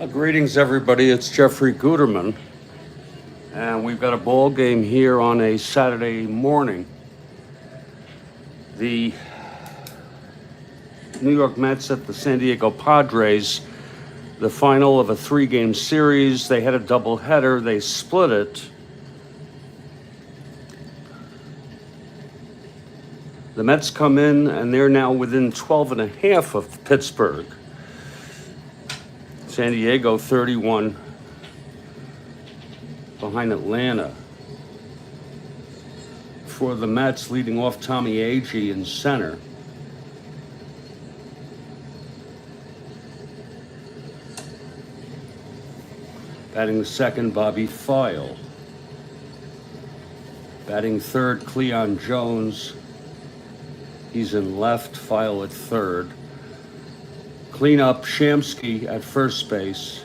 Greetings, everybody. It's Jeffrey Guterman, and we've got a ball game here on a Saturday morning. The New York Mets at the San Diego Padres, the final of a 3-game series. They had a doubleheader. They split it. The Mets come in, and they're now within 12 and a half of Pittsburgh. San Diego 31 behind Atlanta. For the Mets, leading off Tommy Agee in center. Batting second, Bobby File. Batting third, Cleon Jones. He's in left, File at third. Cleanup, Shamsky at first base.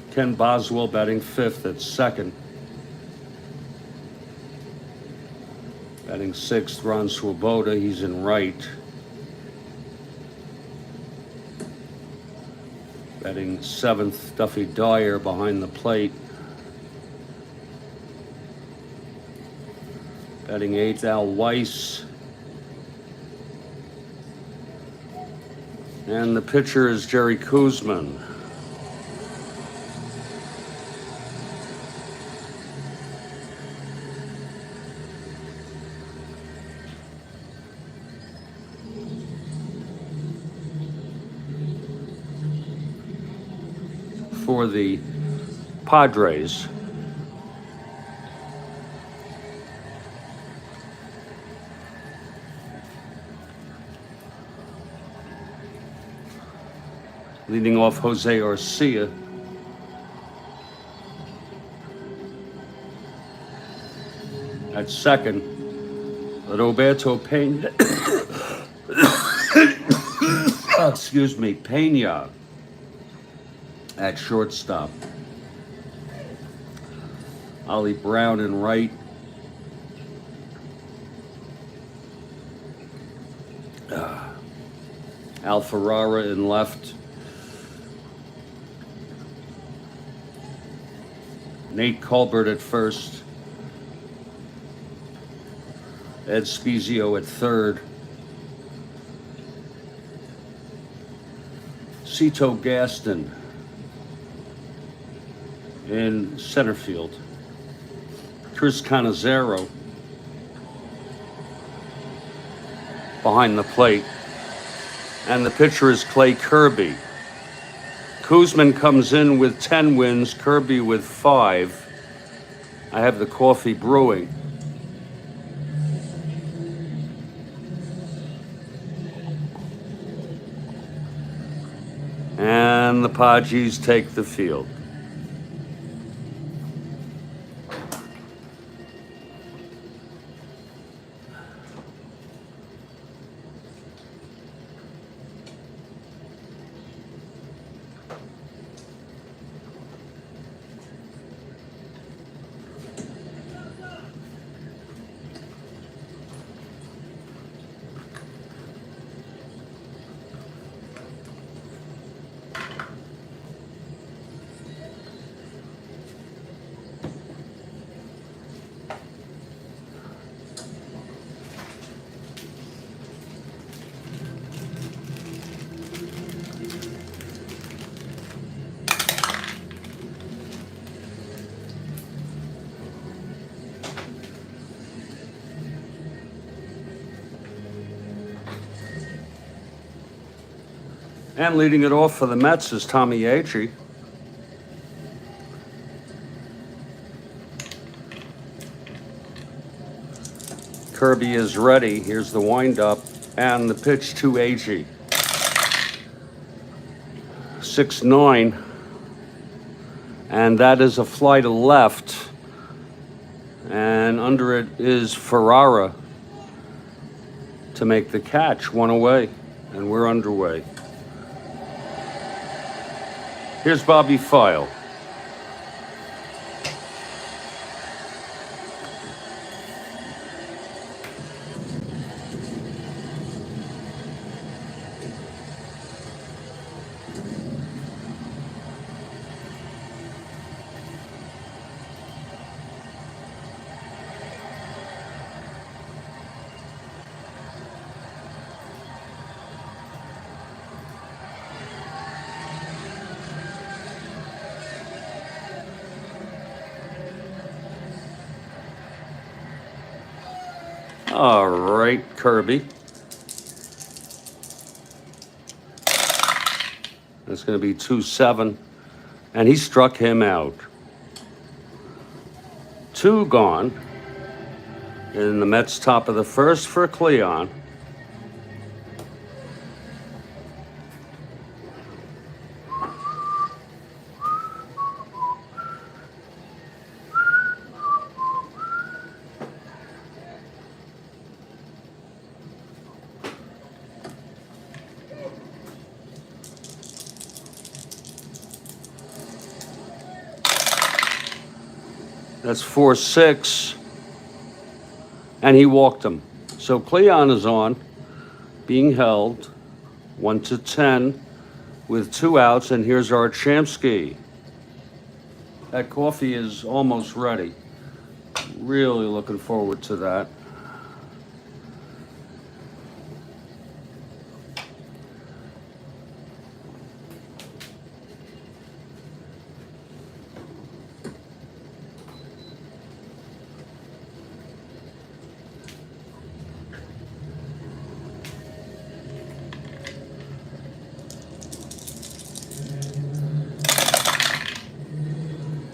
Ken Boswell batting fifth at second. Batting sixth, Ron Swoboda. He's in right. Batting seventh, Duffy Dyer behind the plate. Batting eighth, Al Weiss. And the pitcher is Jerry Koosman. For the Padres, leading off Jose Arcia. At second, Roberto Pena. Excuse me, Pena. At shortstop. Ollie Brown in right. Al Ferrara in left. Nate Colbert at first. Ed Spezio at third. Cito Gaston in center field. Chris Cannizzaro behind the plate. And the pitcher is Clay Kirby. Koosman comes in with 10 wins, Kirby with 5. I have the coffee brewing. And the Padres take the field. And leading it off for the Mets is Tommy Agee. Kirby is ready. Here's the windup and the pitch to Agee. 6-9. And that is a fly to left. And under it is Ferrara to make the catch. One away. And we're underway. Here's Bobby File. All right, Kirby. That's going to be 2-7. And he struck him out. 2 gone. In the Mets top of the first for Cleon. That's 4-6. And he walked him. So Cleon is on, being held 1-10 with 2 outs. And here's our Chamsky. That coffee is almost ready. Really looking forward to that.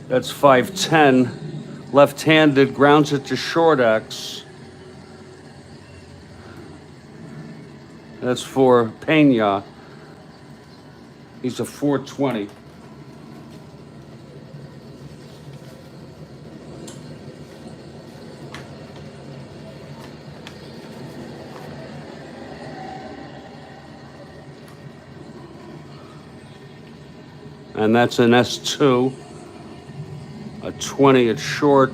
That's 5-10. Left-handed, grounds it to short X. That's for Pena. He's a 420. And that's an S2. A 20 at short.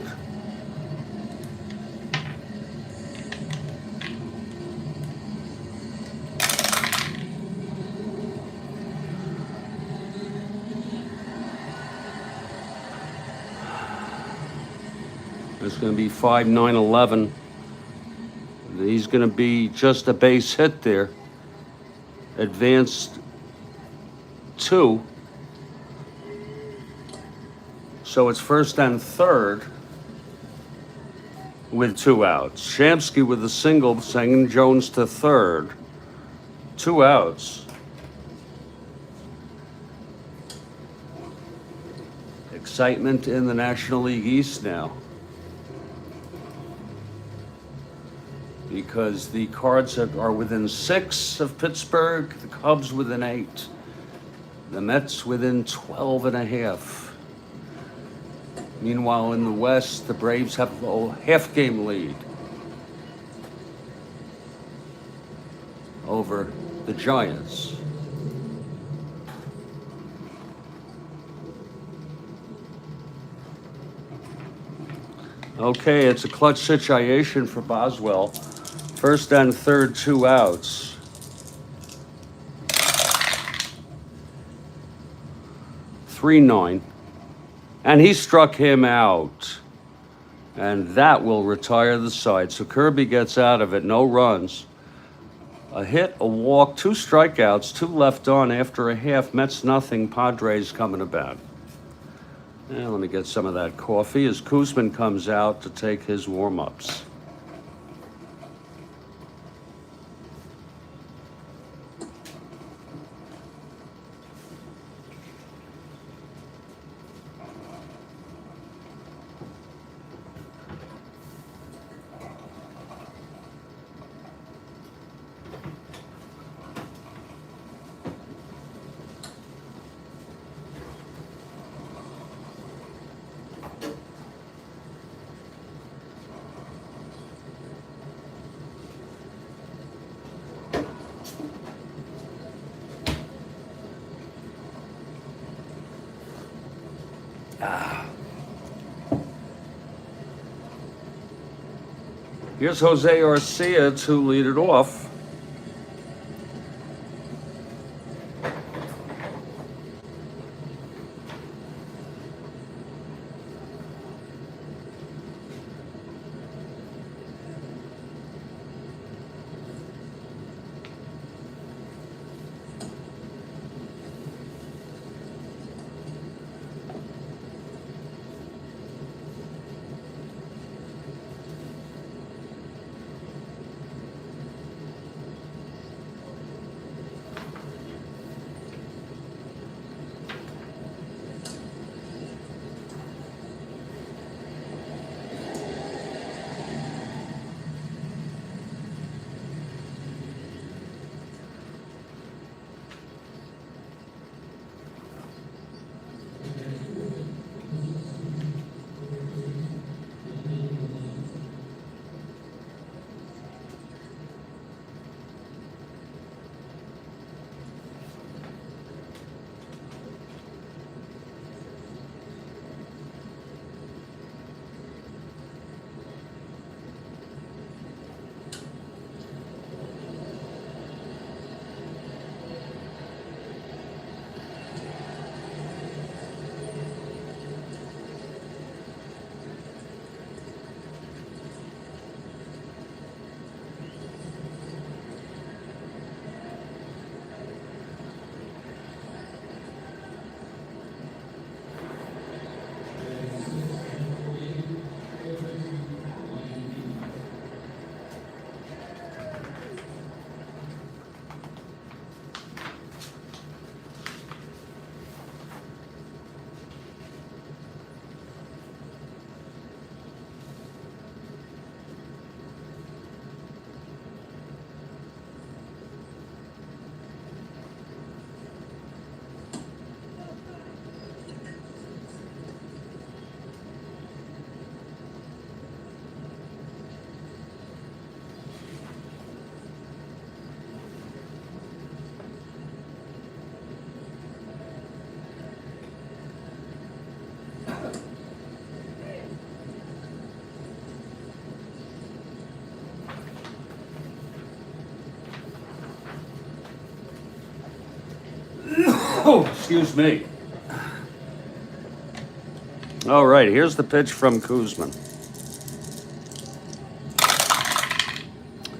It's going to be 5-9-11. He's going to be just a base hit there. Advanced 2. So it's first and third with 2 outs. Shamsky with a single, sending Jones to third. 2 outs. Excitement in the National League East now. Because the Cards are within 6 of Pittsburgh, the Cubs within 8. The Mets within 12.5. Meanwhile, in the West, the Braves have a half-game lead over the Giants. Okay, it's a clutch situation for Boswell. First and third, 2 outs. (3-9). And he struck him out. And that will retire the side. So Kirby gets out of it, no runs. A hit, a walk, 2 strikeouts, 2 left on after a half. Mets nothing, Padres coming about. And let me get some of that coffee as Koosman comes out to take his warm-ups. Here's Jose Arcia to lead it off. Oh, excuse me. All right, here's the pitch from Koosman.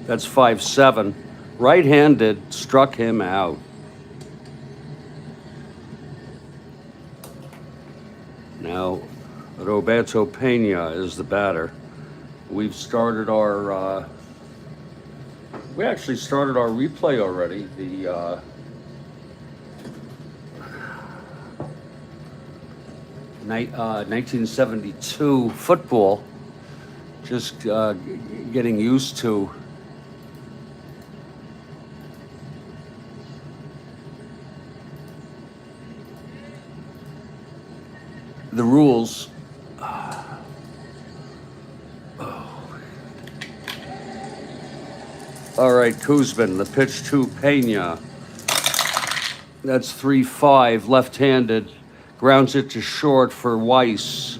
That's 5-7. Right-handed, struck him out. Now, Roberto Pena is the batter. We've started our, we actually started our replay already. The 1972 football, just getting used to the rules. All right, Koosman, the pitch to Pena. That's 3-5, left-handed. Grounds it to short for Weiss.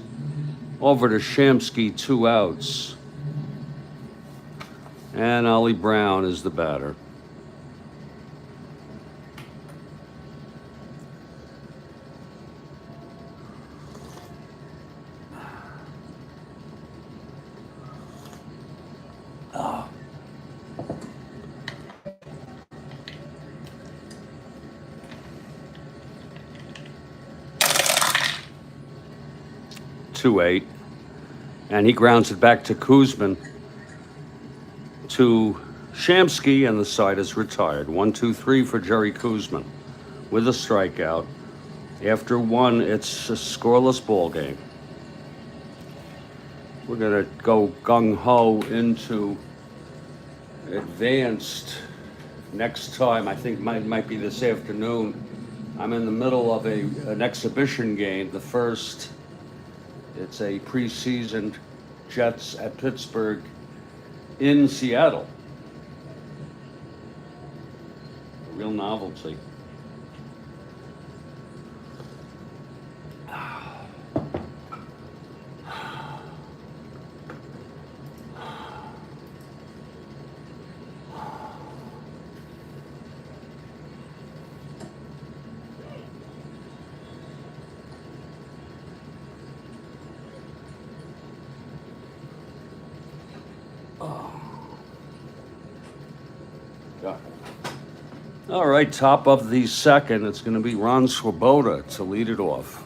Over to Shamsky, 2 outs. And Ollie Brown is the batter. Oh. 2-8, and he grounds it back to Koosman, to Shamsky, and the side is retired. 1-2-3 for Jerry Koosman with a strikeout. After one, it's a scoreless ball game. We're gonna go gung-ho into advanced next time. I think might be this afternoon. I'm in the middle of an exhibition game, the first. It's a preseason Jets at Pittsburgh in Seattle. A real novelty. All right, top of the second, it's going to be Ron Swoboda to lead it off.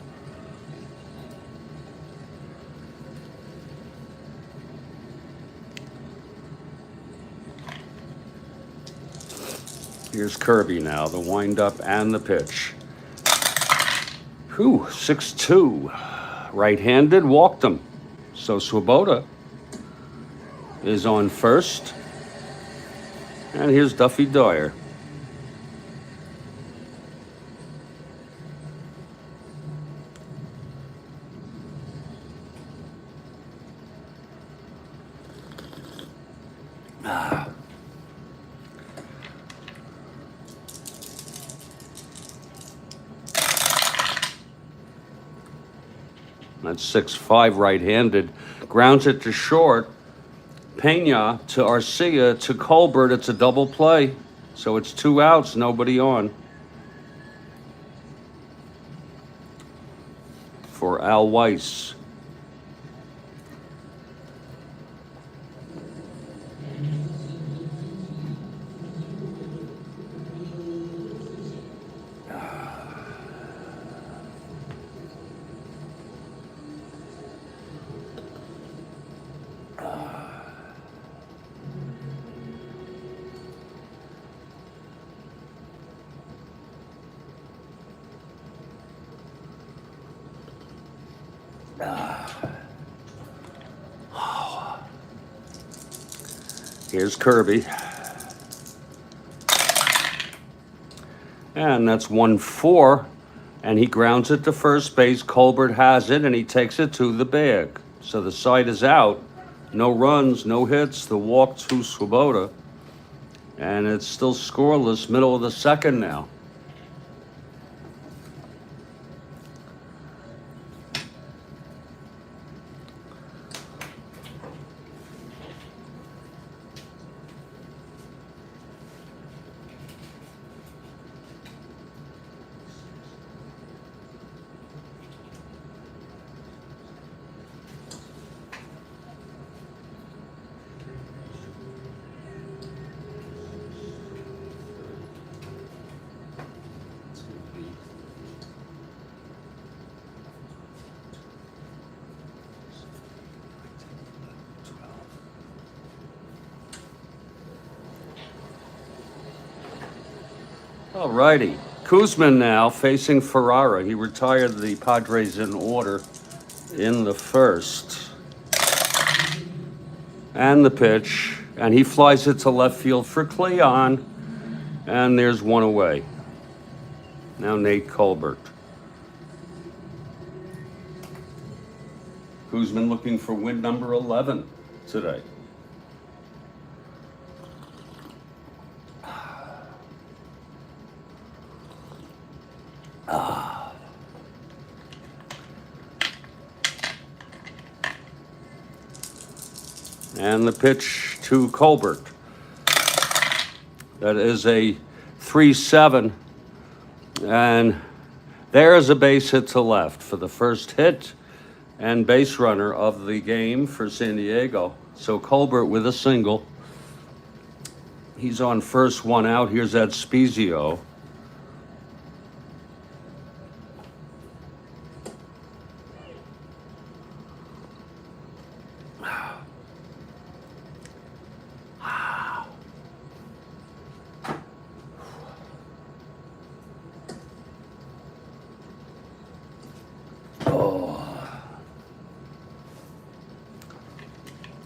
Here's Kirby now, the windup and the pitch. Whew, 6-2. Right-handed, walked him. So Swoboda is on first. And here's Duffy Dyer. That's 6-5 right-handed. Grounds it to short. Pena to Arcia to Colbert. It's a double play. So it's 2 outs, nobody on. For Al Weiss. Here's Kirby. And that's 1-4. And he grounds it to first base. Colbert has it, and he takes it to the bag. So the side is out. No runs, no hits. The walk to Swoboda. And it's still scoreless, middle of the second now. All righty. Koosman now facing Ferrara. He retired the Padres in order in the first. And the pitch. And he flies it to left field for Cleon. And there's one away. Now Nate Colbert. Koosman looking for win number 11 today. And the pitch to Colbert. That is a 3-7. And there's a base hit to left for the first hit and base runner of the game for San Diego. So Colbert with a single. He's on first, one out. Here's that Spezio.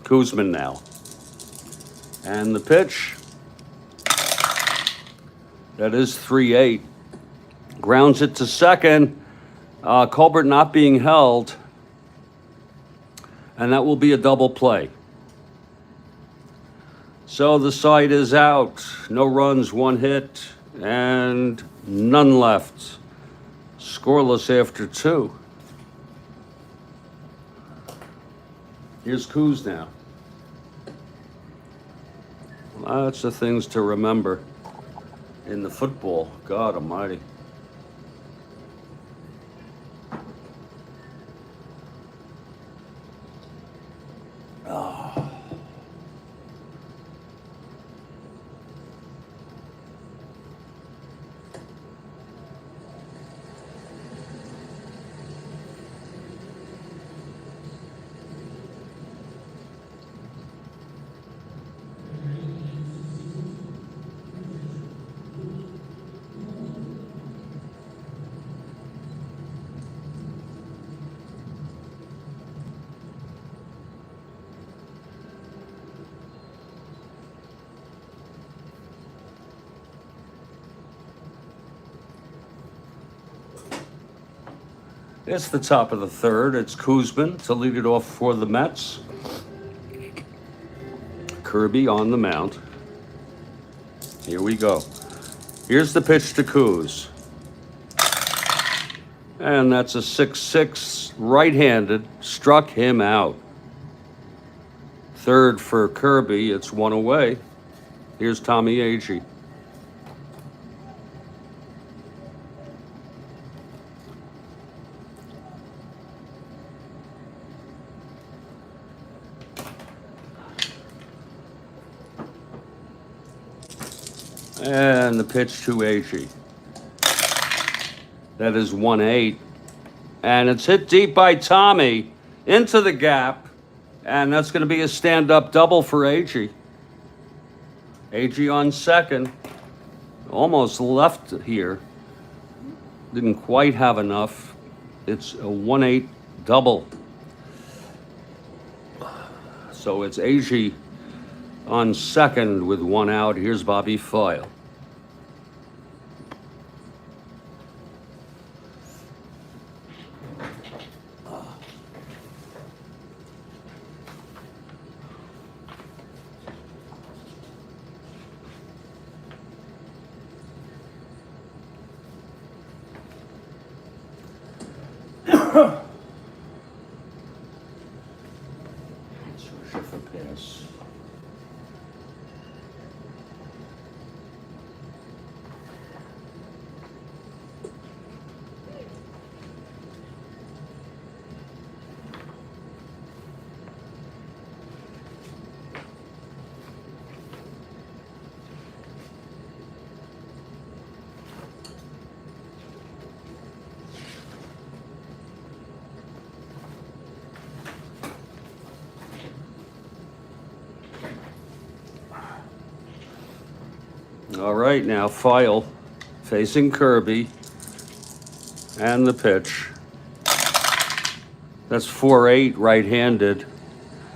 Koosman now. And the pitch. That is 3-8. Grounds it to second. Colbert not being held. And that will be a double play. So the side is out. No runs, one hit, and none left. Scoreless after 2. Here's Koos now. Lots of things to remember in the football. God almighty. Oh. It's the top of the third. It's Koosman to lead it off for the Mets. Kirby on the mound. Here we go. Here's the pitch to Koos. And that's a 6-6 right-handed. Struck him out. Third for Kirby. It's one away. Here's Tommy Agee. And the pitch to Agee. That is 1-8. And it's hit deep by Tommy into the gap. And that's going to be a stand-up double for Agee. Agee on second. Almost left here. Didn't quite have enough. It's a 1-8 double. So it's Agee on second with one out. Here's Bobby Foyle. For pass. All right, now Foyle facing Kirby. And the pitch. That's 4-8 right-handed.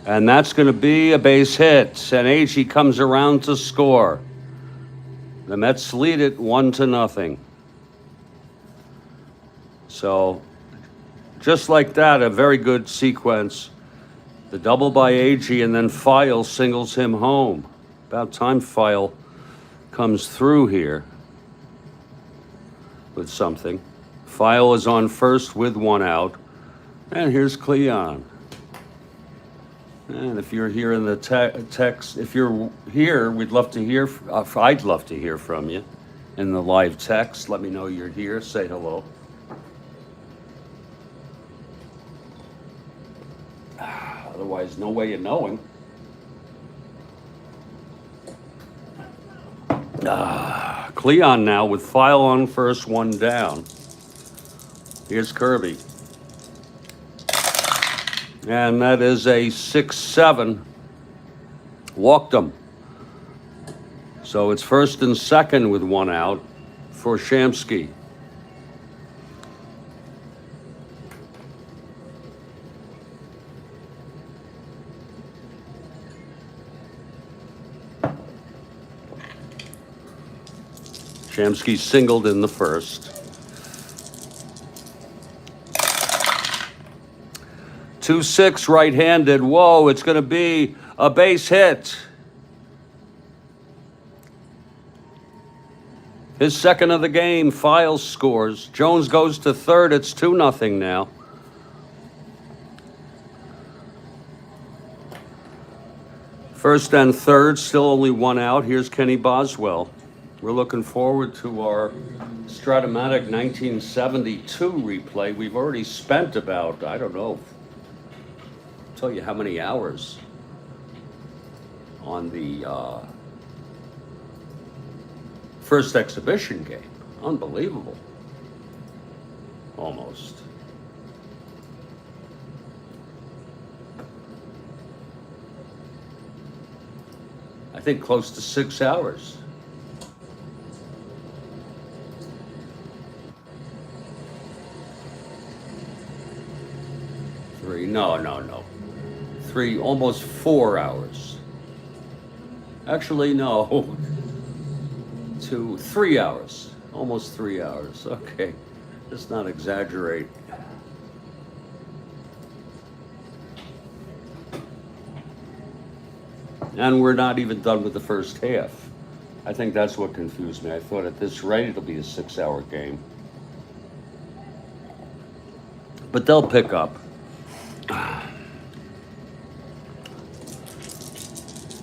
And that's going to be a base hit. And Agee comes around to score. The Mets lead it 1-0. So, just like that, a very good sequence. The double by Agee, and then File singles him home. About time File comes through here with something. File is on first with one out. And here's Cleon. And if you're here in the text, if you're here, we'd love to hear, I'd love to hear from you in the live text. Let me know you're here. Say hello. Otherwise, no way of knowing. Cleon now with File on first, one down. Here's Kirby. And that is a 6-7. Walked him. So it's first and second with one out for Shamsky. Shamsky singled in the first. 2-6 right-handed. Whoa, it's going to be a base hit. His second of the game. Files scores. Jones goes to third. It's 2-0 now. First and third, still only one out. Here's Kenny Boswell. We're looking forward to our Strat-O-Matic 1972 replay. We've already spent about, I don't know, tell you how many hours on the first exhibition game. Unbelievable. Almost. I think close to 6 hours. No. 3, almost 4 hours. Actually, no. 3 hours. Almost 3 hours. Okay. Let's not exaggerate. And we're not even done with the first half. I think that's what confused me. I thought at this rate it'll be a 6-hour game. But they'll pick up.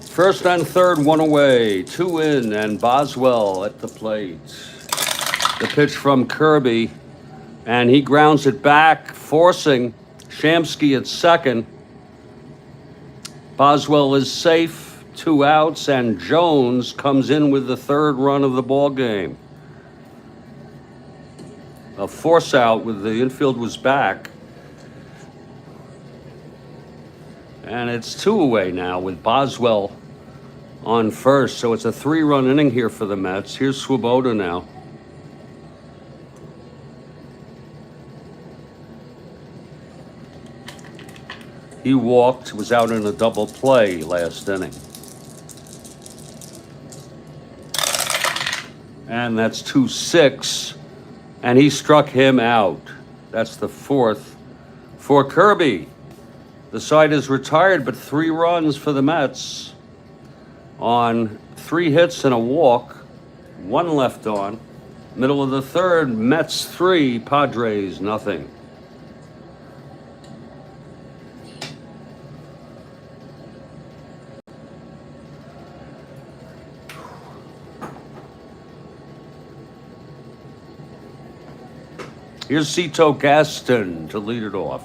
First and third, one away, 2 in, and Boswell at the plate. The pitch from Kirby, and he grounds it back, forcing Shamsky at second. Boswell is safe, 2 outs, and Jones comes in with the third run of the ball game. A force out with the infield was back. And it's 2 away now with Boswell on first. So it's a 3-run inning here for the Mets. Here's Swoboda now. He walked, was out in a double play last inning. And that's 2-6. And he struck him out. That's the 4th for Kirby. The side is retired, but 3 runs for the Mets on 3 hits and a walk. 1 left on. Middle of the third, Mets 3, Padres nothing. Here's Cito Gaston to lead it off.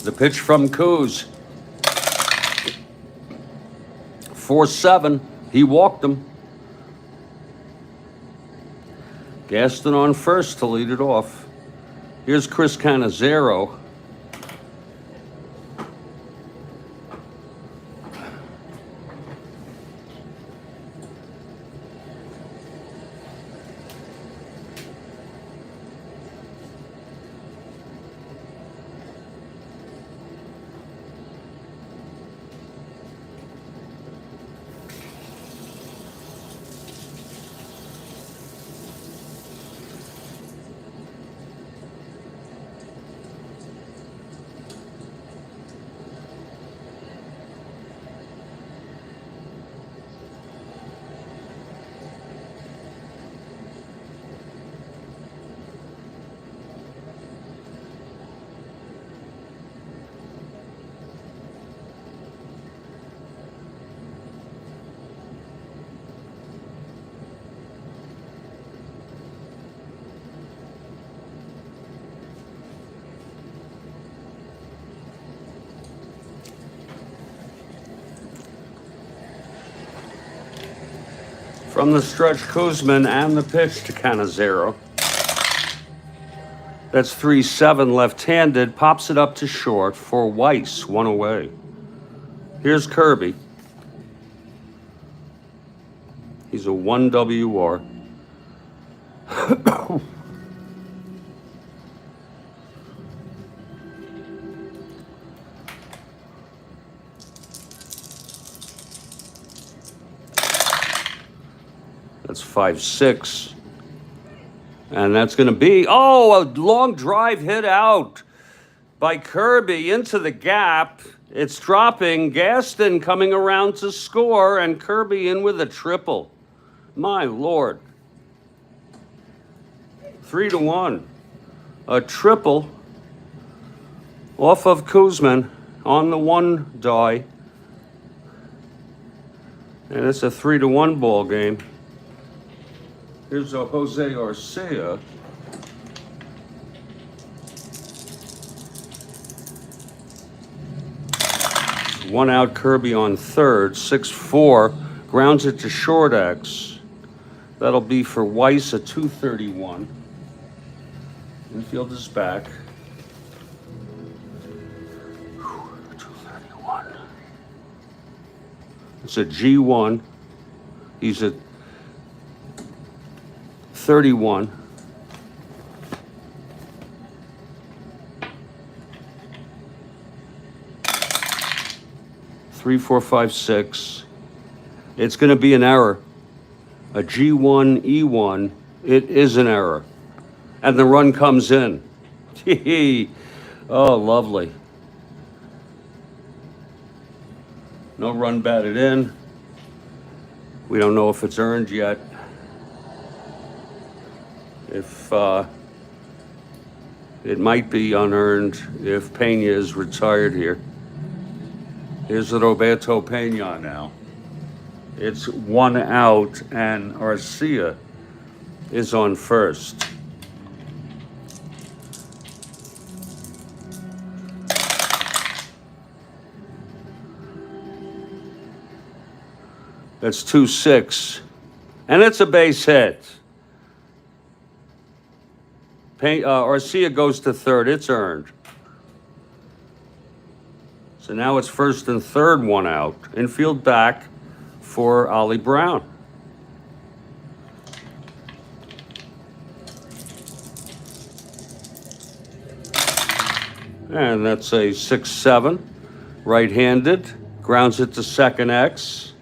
The pitch from Koos. 4-7. He walked him. Gaston on first to lead it off. Here's Chris Cannizzaro. From the stretch, Koosman and the pitch to Cannizzaro. That's 3-7 left-handed. Pops it up to short for Weiss, one away. Here's Kirby. He's a 1 WR. That's 5-6. And that's going to be, oh, a long drive hit out by Kirby into the gap. It's dropping. Gaston coming around to score, and Kirby in with a triple. My Lord. 3-1. A triple off of Koosman on the one die. And it's a 3-1 ball game. Here's a Jose Arcia. One out, Kirby on third. 6-4. Grounds it to short X. That'll be for Weiss, a 231. Infield is back. 231. It's a G1. He's a 31. Three, 4, 5, 6. It's going to be an error. A G1, E1. It is an error. And the run comes in. Oh, lovely. No run batted in. We don't know if it's earned yet. If it might be unearned if Pena is retired here. Here's Roberto Pena now. It's one out, and Arcia is on first. That's 2-6, and it's a base hit. Arcia goes to third. It's earned. So now it's first and third, one out. Infield back for Ollie Brown. And that's a 6-7. Right-handed. Grounds it to second X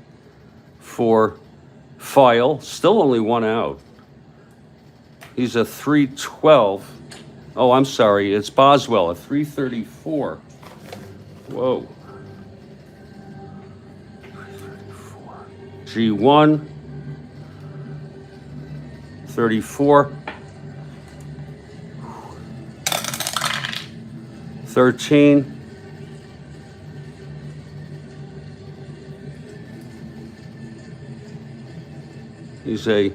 for File. Still only one out. He's a 3-12. Oh, I'm sorry. It's Boswell, a 3-34. Whoa. 3-34. G1. 34. 13. He's a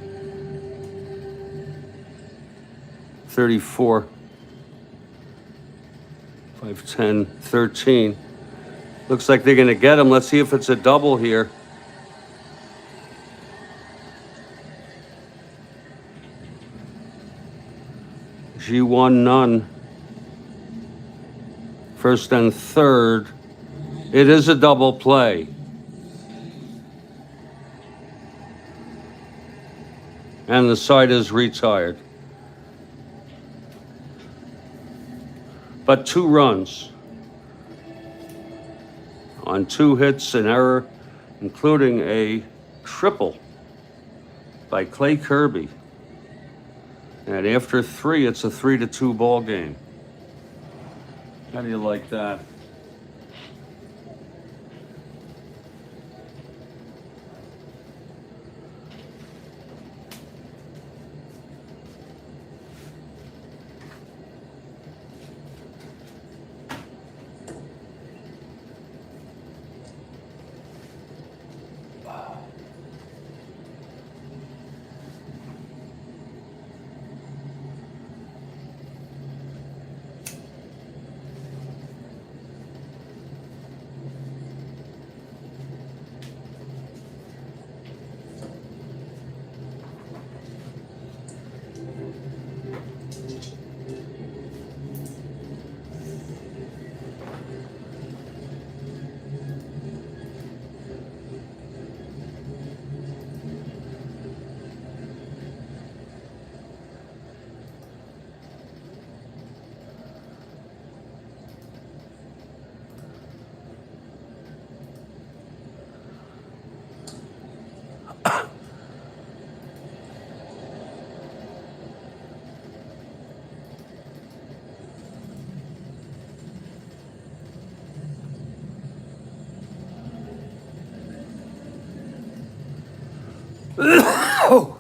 34, 5'10", 13. Looks like they're going to get him. Let's see if it's a double here. G1, none. First and third. It is a double play. And the side is retired. But 2 runs on 2 hits, an error, including a triple by Clay Kirby. And after 3, it's a 3-2 ball game. How do you like that? Oh.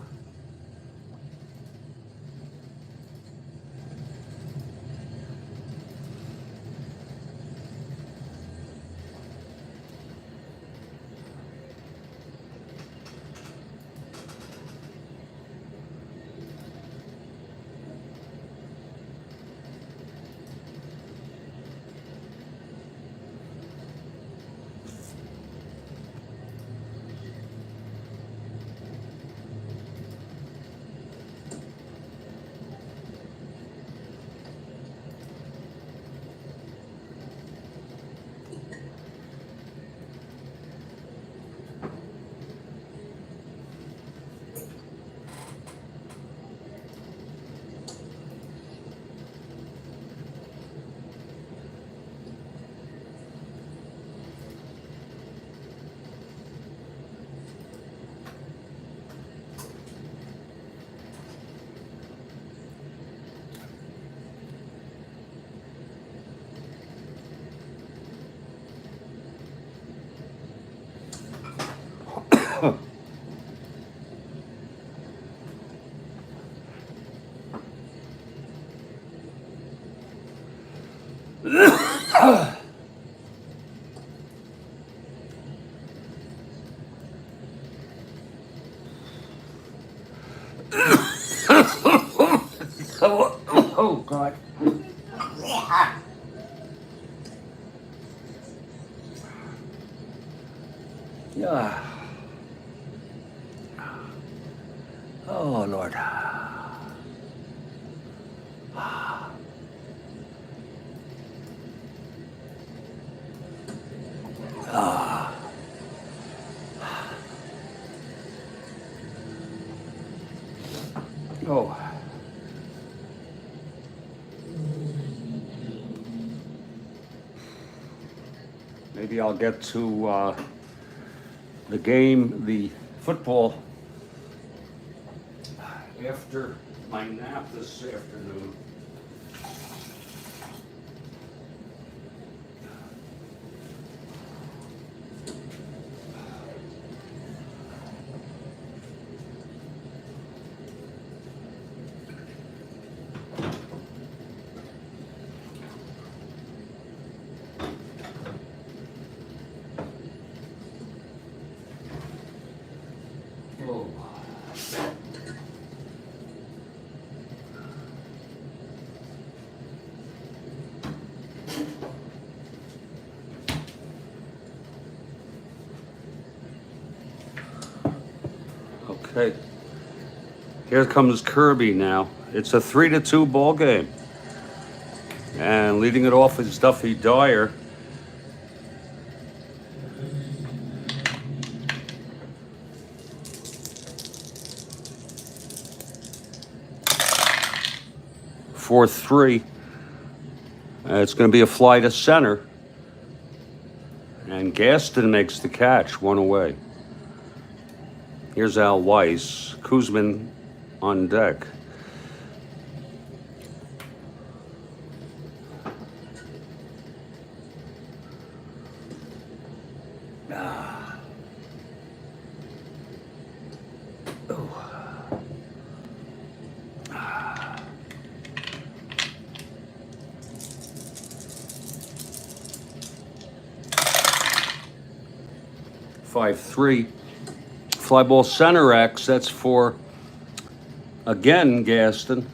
Oh, God. Yeah. Oh, Lord. Oh. Maybe I'll get to the game, the football, after my nap this afternoon. Oh. Okay. Here comes Kirby now. It's a 3-2 ball game. And leading it off is Duffy Dyer. For 3. It's going to be a fly to center. And Gaston makes the catch, 1 away. Here's Al Weiss. Koosman on deck. Oh. 5-3. Fly ball center X. That's for, again, Gaston.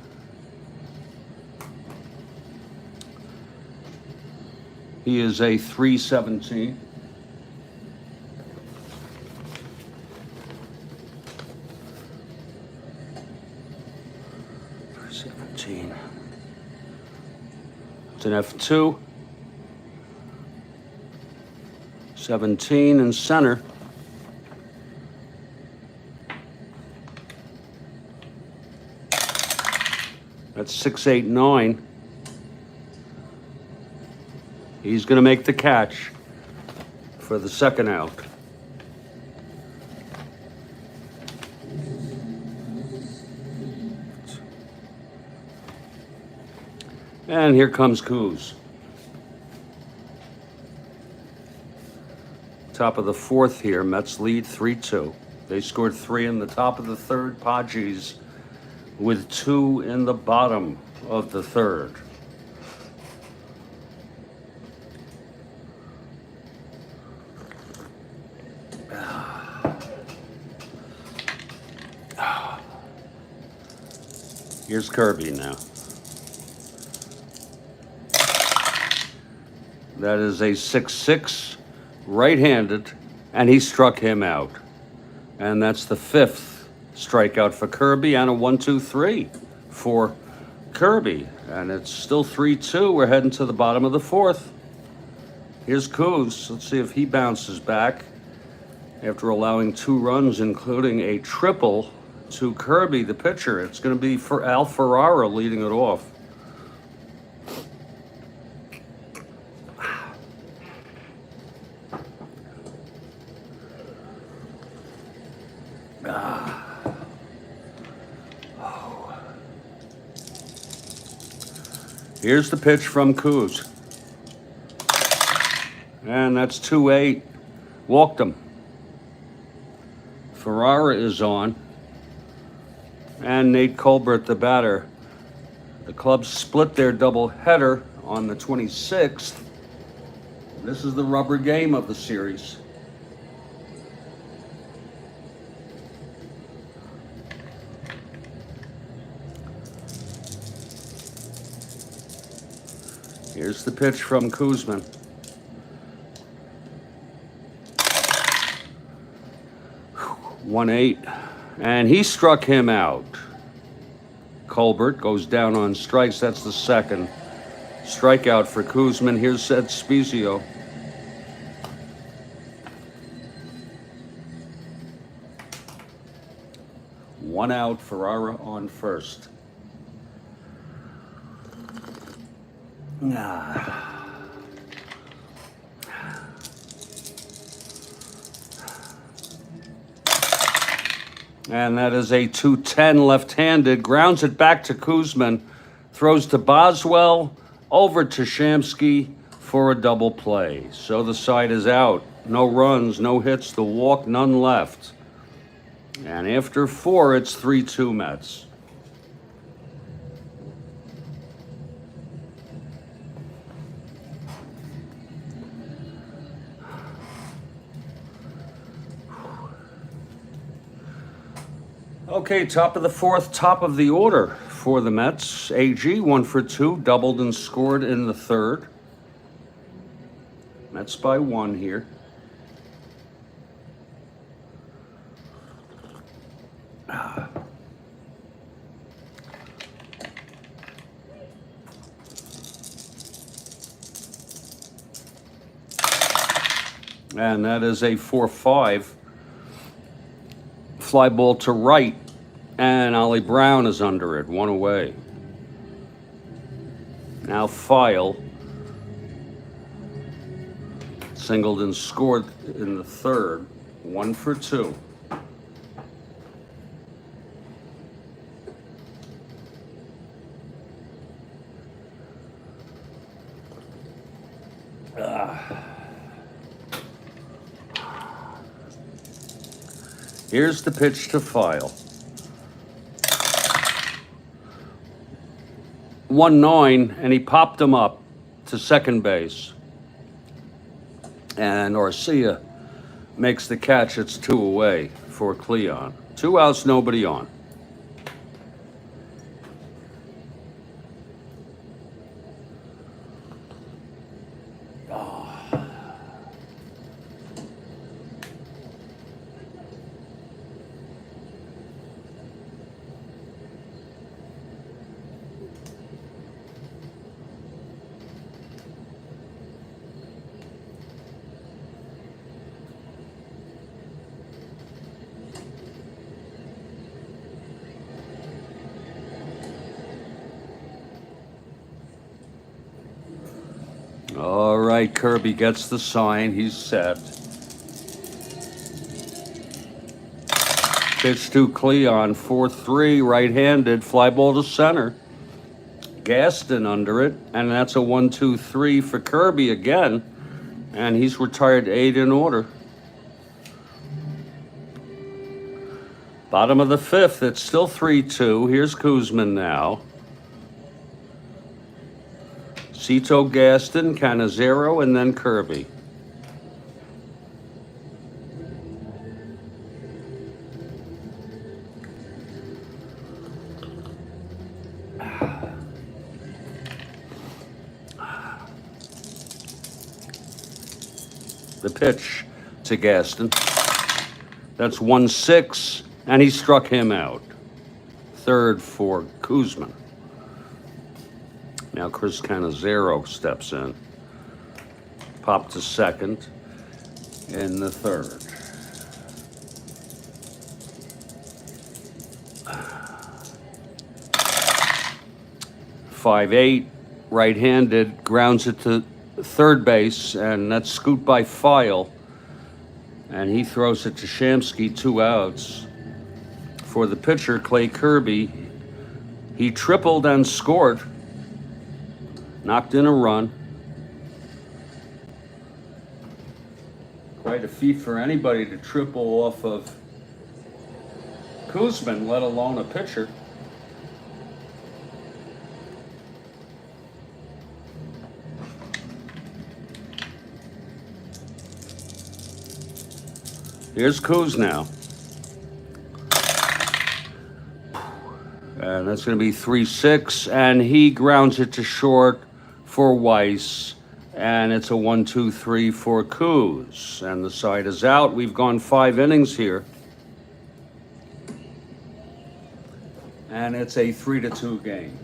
He is a 3-17. It's an F2. 17 in center. That's 6-8-9. He's going to make the catch for the second out. And here comes Koos. Top of the 4th here. Mets lead 3-2. They scored 3 in the top of the 3rd. Padres with 2 in the bottom of the 3rd. Here's Kirby now. That is a 6-6, right-handed, and he struck him out. And that's the 5th strikeout for Kirby, and a 1-2-3 for Kirby. And it's still 3-2. We're heading to the bottom of the 4th. Here's Koos. Let's see if he bounces back after allowing 2 runs, including a triple to Kirby, the pitcher. It's going to be for Al Ferrara leading it off. Here's the pitch from Koos. And that's 2-8. Walked him. Ferrara is on. And Nate Colbert, the batter. The Cubs split their doubleheader on the 26th. This is the rubber game of the series. Here's the pitch from Koosman. One 1-8. And he struck him out. Colbert goes down on strikes. That's the 2nd strikeout for Koosman. Here's Ed Spezio. One out, Ferrara on first. And that is a 2-10 left-handed. Grounds it back to Koosman. Throws to Boswell. Over to Shamsky for a double play. So the side is out. No runs, no hits, the walk, none left. And after 4, it's 3-2 Mets. Okay, top of the 4th, top of the order for the Mets. AG, 1 for 2, doubled and scored in the 3rd. Mets by 1 here. And that is a 4-5. Fly ball to right, and Ollie Brown is under it, 1 away. Now File. Singled and scored in the third, 1 for 2. Here's the pitch to File. 1-9, and he popped him up to second base. And Arcia makes the catch. It's 2 away for Cleon. 2 outs, nobody on. All right, Kirby gets the sign. He's set. Pitch to Cleon, 4-3, right-handed, fly ball to center. Gaston under it, and that's a 1-2-3 for Kirby again. And he's retired 8 in order. Bottom of the 5th, it's still 3-2. Here's Koosman now. Cito, Gaston, Canizero, and then Kirby. The pitch to Gaston. That's 1-6, and he struck him out. Third for Koosman. Now Chris Canizero steps in. Pop to second in the third. .58, right-handed, grounds it to third base, and that's scooped by File. And he throws it to Shamsky, 2 outs. For the pitcher, Clay Kirby, he tripled and scored. Knocked in a run. Quite a feat for anybody to triple off of Koosman, let alone a pitcher. Here's Koos now. And that's going to be 3-6, and he grounds it to short for Weiss, and it's a 1-2-3 for Koos, and the side is out. We've gone 5 innings here, and it's a 3-2 game.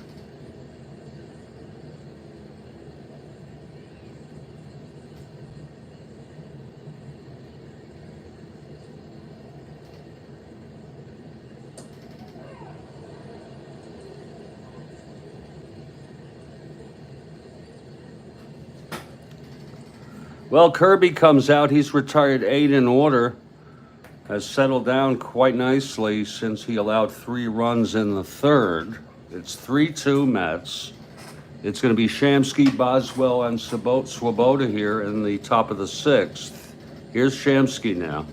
Well, Kirby comes out. He's retired 8 in order. Has settled down quite nicely since he allowed 3 runs in the third. It's 3-2 Mets. It's going to be Shamsky, Boswell, and Swoboda here in the top of the 6th. Here's Shamsky now.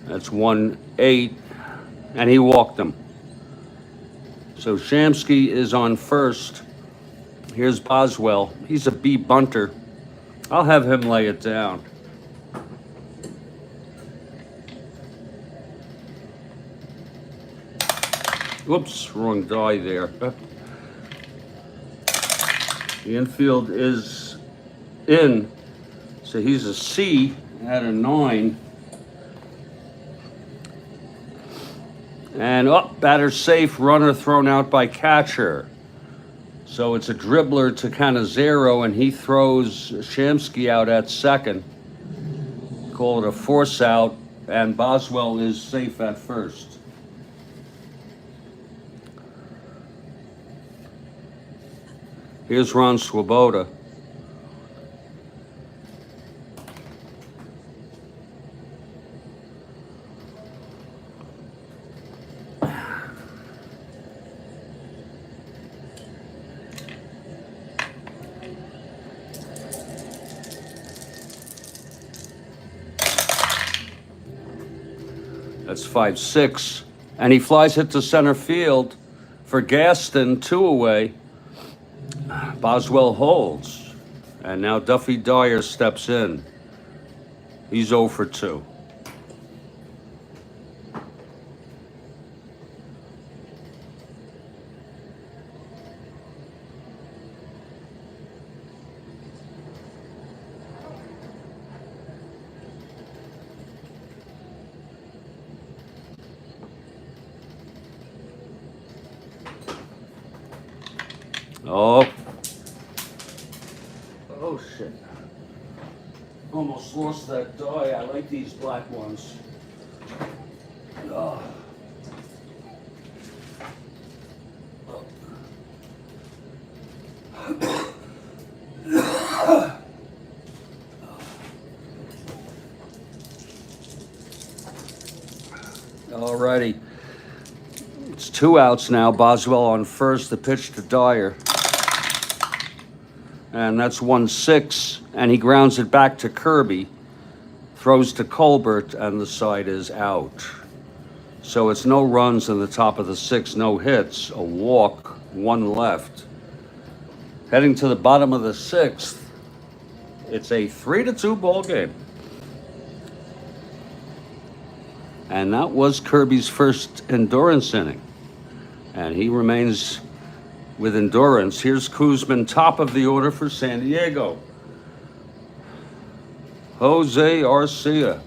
That's 1-8. And he walked him. So Shamsky is on first. Here's Boswell. He's a B bunter. I'll have him lay it down. Whoops, wrong die there. The infield is in. So he's a C at a 9. And batter safe, runner thrown out by catcher. So it's a dribbler to kind of zero, and he throws Shamsky out at second. Call it a force out, and Boswell is safe at first. Here's Ron Swoboda. That's 5-6. And he flies it to center field for Gaston, 2 away. Boswell holds. And now Duffy Dyer steps in. He's 0 for 2. Oh shit. Almost lost that die. I like these black ones. Oh. Alrighty. It's 2 outs now. Boswell on first. The pitch to Dyer. And that's 1-6, and he grounds it back to Kirby, throws to Colbert, and the side is out. So it's no runs in the top of the 6th, no hits, a walk, 1 left. Heading to the bottom of the 6th, it's a 3-2 ball game. And that was Kirby's first endurance inning, and he remains with endurance. Here's Koosman, top of the order for San Diego. Jose Arcia.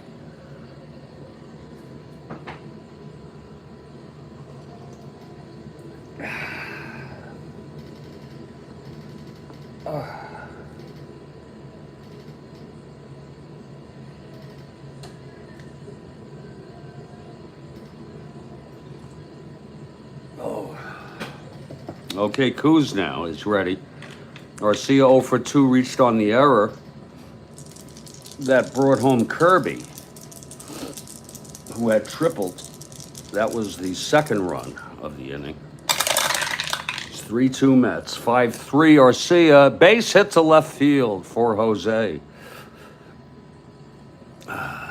Okay, Koos now is ready. Arcia 0 for 2 reached on the error that brought home Kirby, who had tripled. That was the second run of the inning. It's 3-2 Mets. 5-3 Arcia. Base hit to left field for Jose.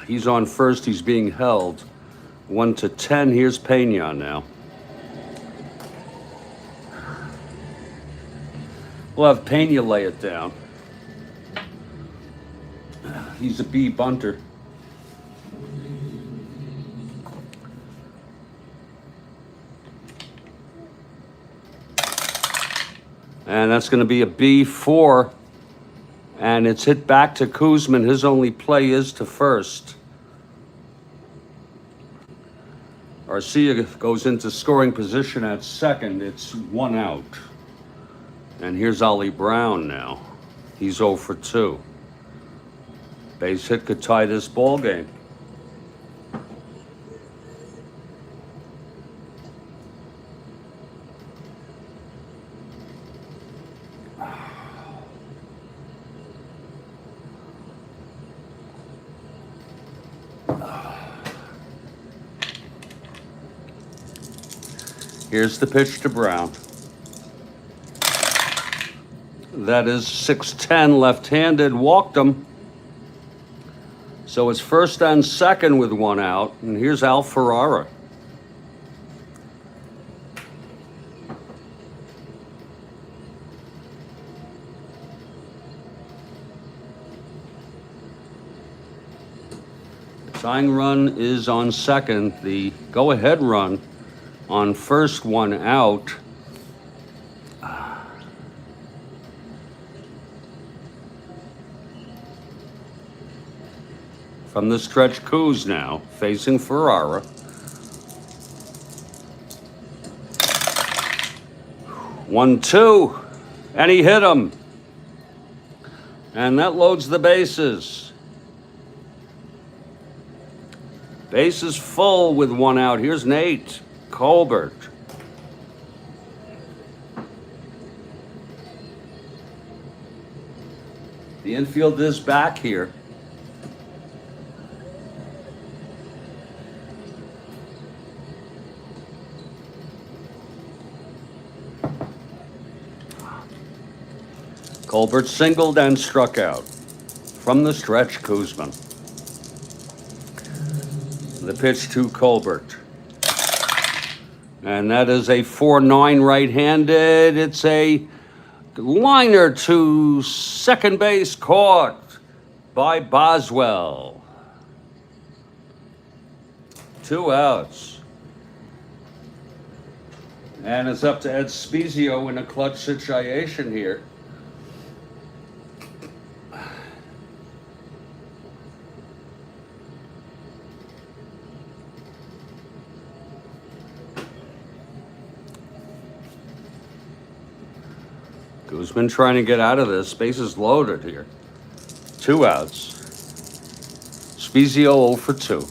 He's on first. He's being held. 1-10. Here's Pena now. We'll have Pena lay it down. He's a B bunter. And that's going to be a B4. And it's hit back to Koosman. His only play is to first. Arcia goes into scoring position at second. It's 1 out. And here's Ollie Brown now. He's 0 for 2. Base hit could tie this ball game. Here's the pitch to Brown. That is 6-10, left-handed, walked him. So it's first and second with 1 out, and here's Al Ferrara. The tying run is on second. The go-ahead run on first, 1 out. From the stretch, Koos now, facing Ferrara. 1-2, and he hit him. And that loads the bases. Bases full with 1 out. Here's Nate Colbert. The infield is back here. Colbert singled and struck out. From the stretch, Koosman. The pitch to Colbert. And that is a 4-9 right-handed. It's a liner to second base, caught by Boswell. 2 outs. And it's up to Ed Spezio in a clutch situation here. Koosman trying to get out of this. Bases loaded here. 2 outs. Spezio 0 for 2.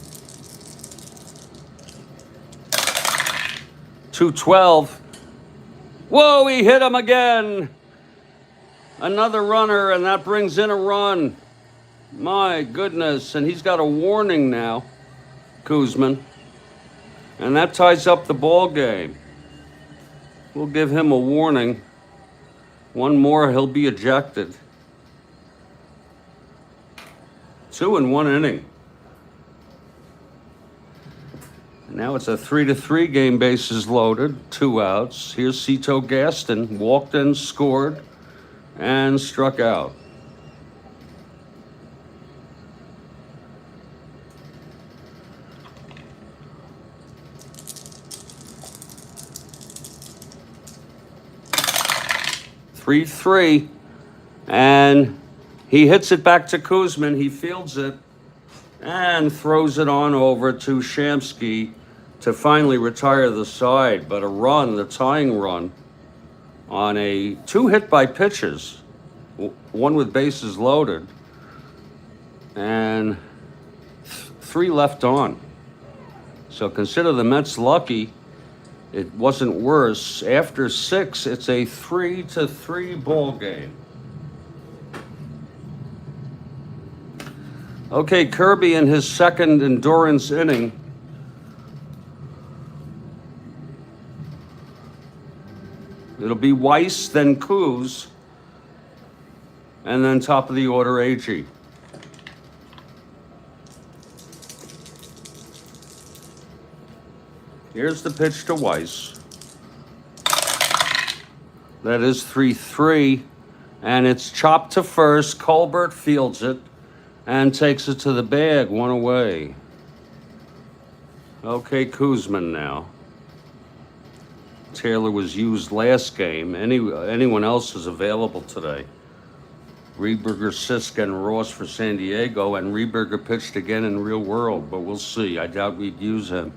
2-12. Whoa, he hit him again. Another runner, and that brings in a run. My goodness, and he's got a warning now, Koosman. And that ties up the ball game. We'll give him a warning. 1 more, he'll be ejected. 2 in 1 inning. And now it's a 3-3 game, bases loaded, 2 outs. Here's Cito Gaston, walked in, scored, and struck out. Three, and he hits it back to Koosman. He fields it and throws it on over to Shamsky to finally retire the side. But a run, the tying run, on a 2 hit by pitches, 1 with bases loaded, and 3 left on. So consider the Mets lucky. It wasn't worse. After 6, it's a 3-3 ball game. Okay, Kirby in his second endurance inning. It'll be Weiss, then Coos, and then top of the order, AG. Here's the pitch to Weiss. That is 3-3, and it's chopped to first. Colbert fields it and takes it to the bag, 1 away. Okay, Koosman now. Taylor was used last game. Anyone else is available today. Rieberger, Sisk, and Ross for San Diego, and Rieberger pitched again in real world, but we'll see. I doubt we'd use him.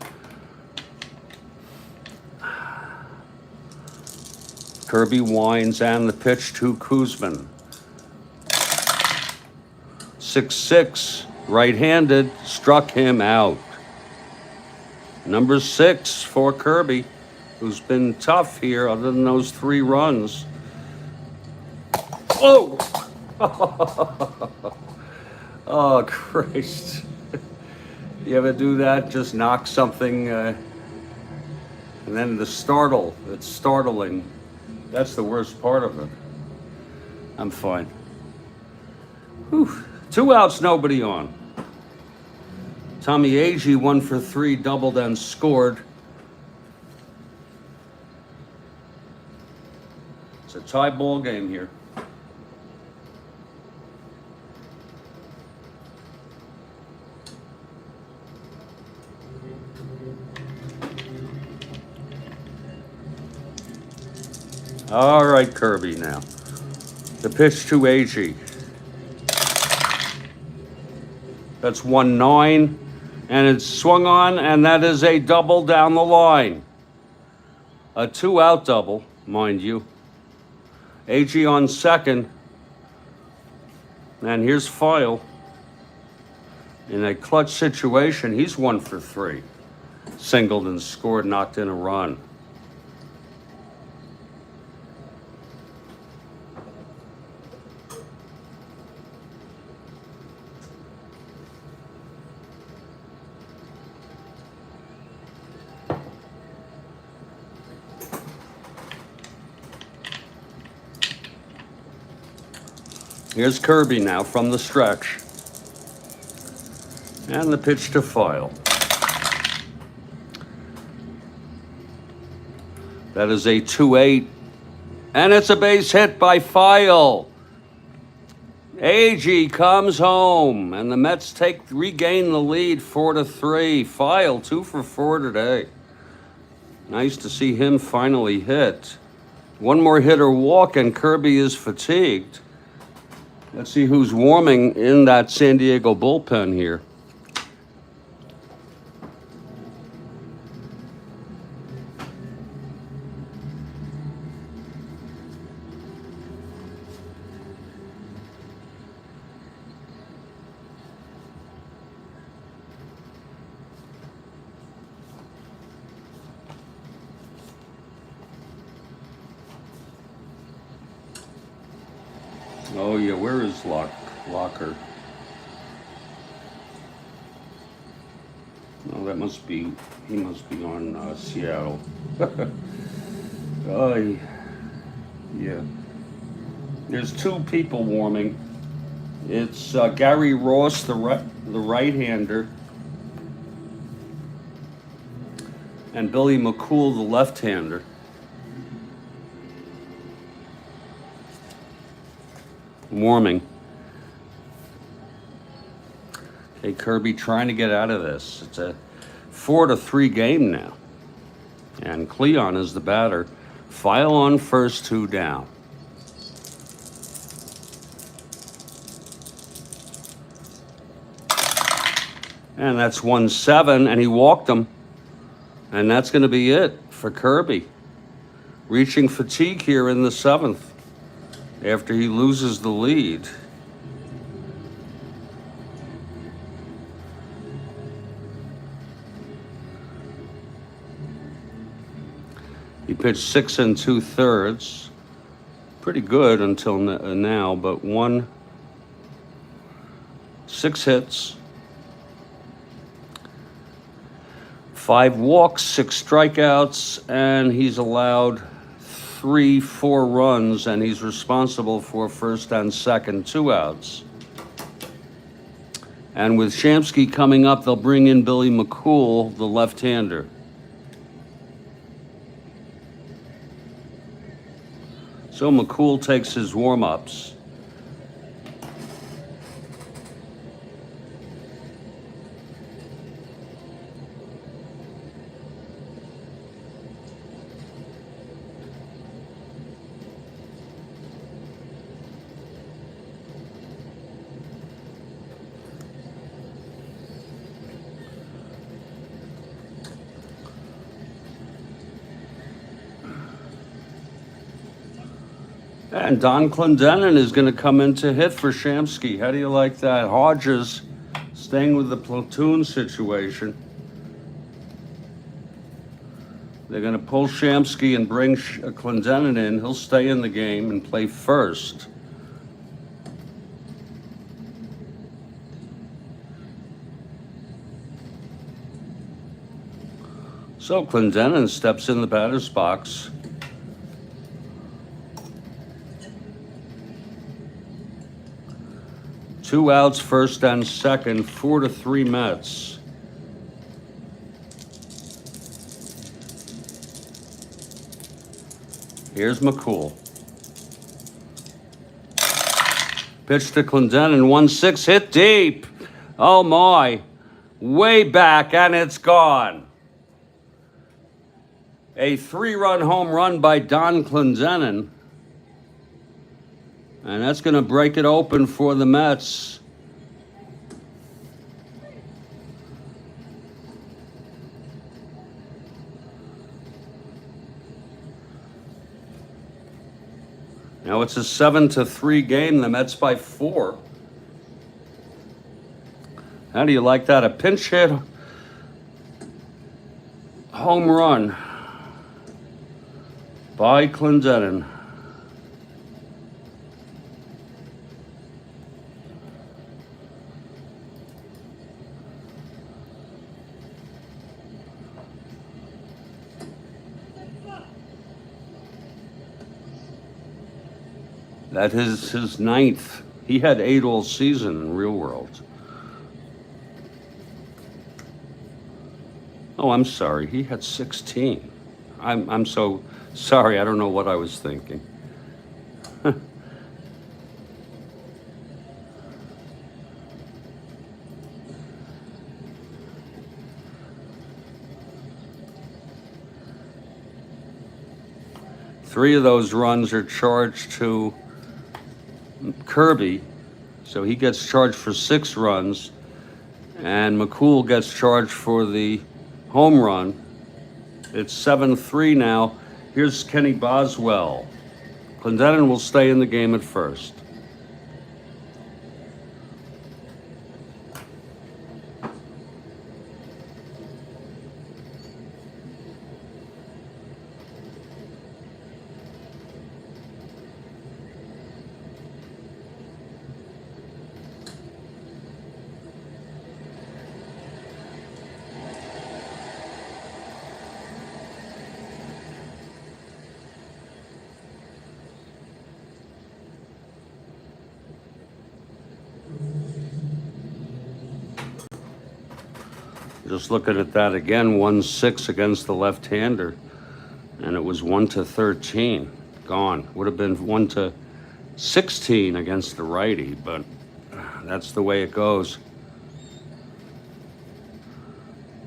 Kirby winds, and the pitch to Koosman. 6-6, right-handed, struck him out. Number 6 for Kirby, who's been tough here other than those 3 runs. Oh! Oh, Christ. You ever do that? Just knock something, and then the startle, it's startling. That's the worst part of it. I'm fine. Whew. 2 outs, nobody on. Tommy Agee 1 for 3, doubled and scored. It's a tie ball game here. All right, Kirby now. The pitch to Agee. That's 1-9, and it's swung on, and that is a double down the line. A 2-out double, mind you. AG on second. And here's File. In a clutch situation, he's 1 for 3. Singled and scored, knocked in a run. Here's Kirby now from the stretch. And the pitch to File. That is a 2-8. And it's a base hit by File. AG comes home. And the Mets regain the lead 4-3. File 2 for 4 today. Nice to see him finally hit. One more hitter walk and Kirby is fatigued. Let's see who's warming in that San Diego bullpen here. Oh yeah, where is Locker? No, that must be, he must be on Seattle. Yeah. There's 2 people warming. It's Gary Ross, the right-hander, and Billy McCool, the left-hander. Warming. Okay, Kirby trying to get out of this. It's a 4-3 game now. And Cleon is the batter. File on first, 2 down. And that's 1-7, and he walked him. And that's going to be it for Kirby. Reaching fatigue here in the 7th. After he loses the lead. He pitched 6 2/3. Pretty good until now, but 6 hits, 5 walks, 6 strikeouts, and he's allowed 3-4 runs, and he's responsible for first and second 2 outs. And with Shamsky coming up, they'll bring in Billy McCool, the left-hander. So McCool takes his warm-ups. And Don Clendenin is going to come in to hit for Shamsky. How do you like that? Hodges staying with the platoon situation. They're going to pull Shamsky and bring Clendenin in. He'll stay in the game and play first. So Clendenin steps in the batter's box. Two outs, first and second, 4-3 Mets. Here's McCool. Pitch to Clendenin, 1-6, hit deep. Oh my, way back, and it's gone. A 3-run home run by Don Clendenin. And that's going to break it open for the Mets. Now it's a 7-3 game. The Mets by 4. How do you like that? A pinch hit home run by Clendenon. That is his 9th. He had 8 all season in real world. Oh, I'm sorry. He had 16. I'm so sorry. I don't know what I was thinking. Three of those runs are charged to Kirby, so he gets charged for 6 runs, and McCool gets charged for the home run. It's 7-3 now. Here's Kenny Boswell. Clendenon will stay in the game at first. Just looking at that again, 1-6 against the left-hander, and it was 1-13. Gone. Would have been 1-16 against the righty, but that's the way it goes.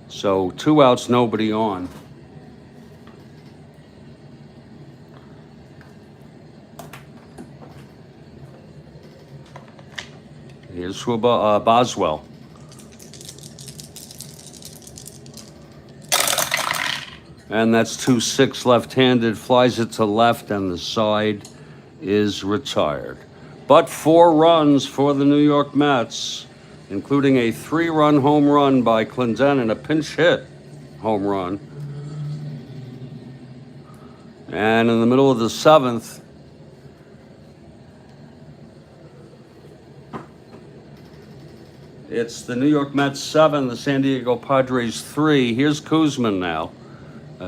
So 2 outs, nobody on. Here's Boswell. And that's 2-6 left-handed, flies it to left, and the side is retired. But 4 runs for the New York Mets, including a 3-run home run by Clendenon, a pinch hit home run. And in the middle of the 7th, it's the New York Mets 7, the San Diego Padres 3. Here's Koosman now.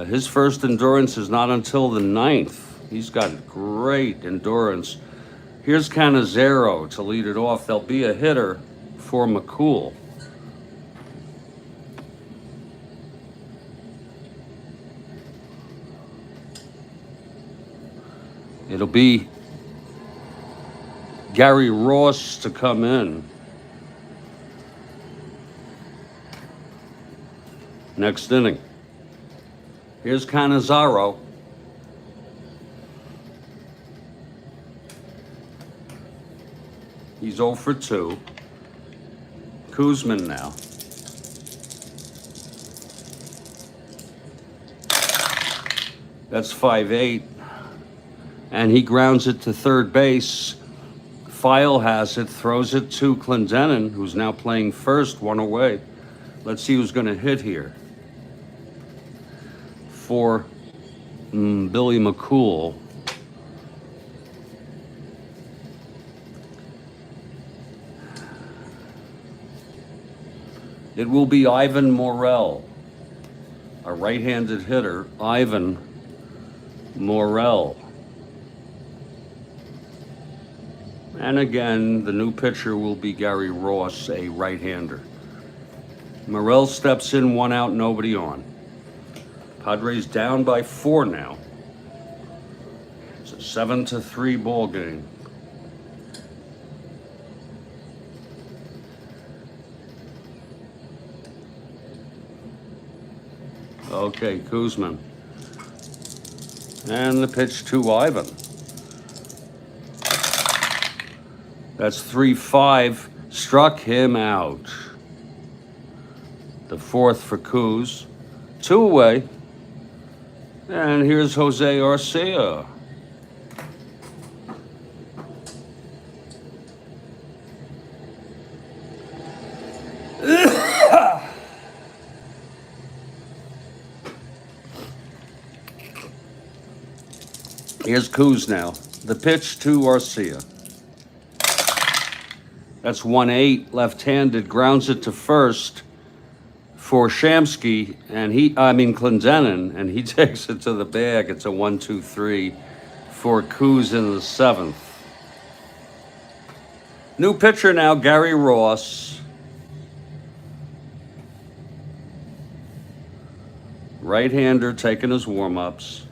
His first endurance is not until the 9th. He's got great endurance. Here's Cannizzaro to lead it off. There'll be a hitter for McCool. It'll be Gary Ross to come in. Next inning. Here's Cannizzaro. He's 0 for 2. Koosman now. That's 5-8. And he grounds it to third base. File has it, throws it to Clendenon, who's now playing first, 1 away. Let's see who's going to hit here. For Billy McCool. It will be Ivan Morel, a right-handed hitter, Ivan Morel. And again, the new pitcher will be Gary Ross, a right-hander. Morel steps in, 1 out, nobody on. Padres down by 4 now. It's a 7-3 ball game. Okay, Koosman. And the pitch to Ivan. That's 3-5. Struck him out. The 4th for Koos. 2 away. And here's Jose Arcia. Here's Koos now. The pitch to Arcia. That's 1-8, left-handed, grounds it to first for Shamsky, and Clendenin, and he takes it to the bag. It's a 1-2-3 for Koos in the 7th. New pitcher now, Gary Ross. Right-hander taking his warm-ups.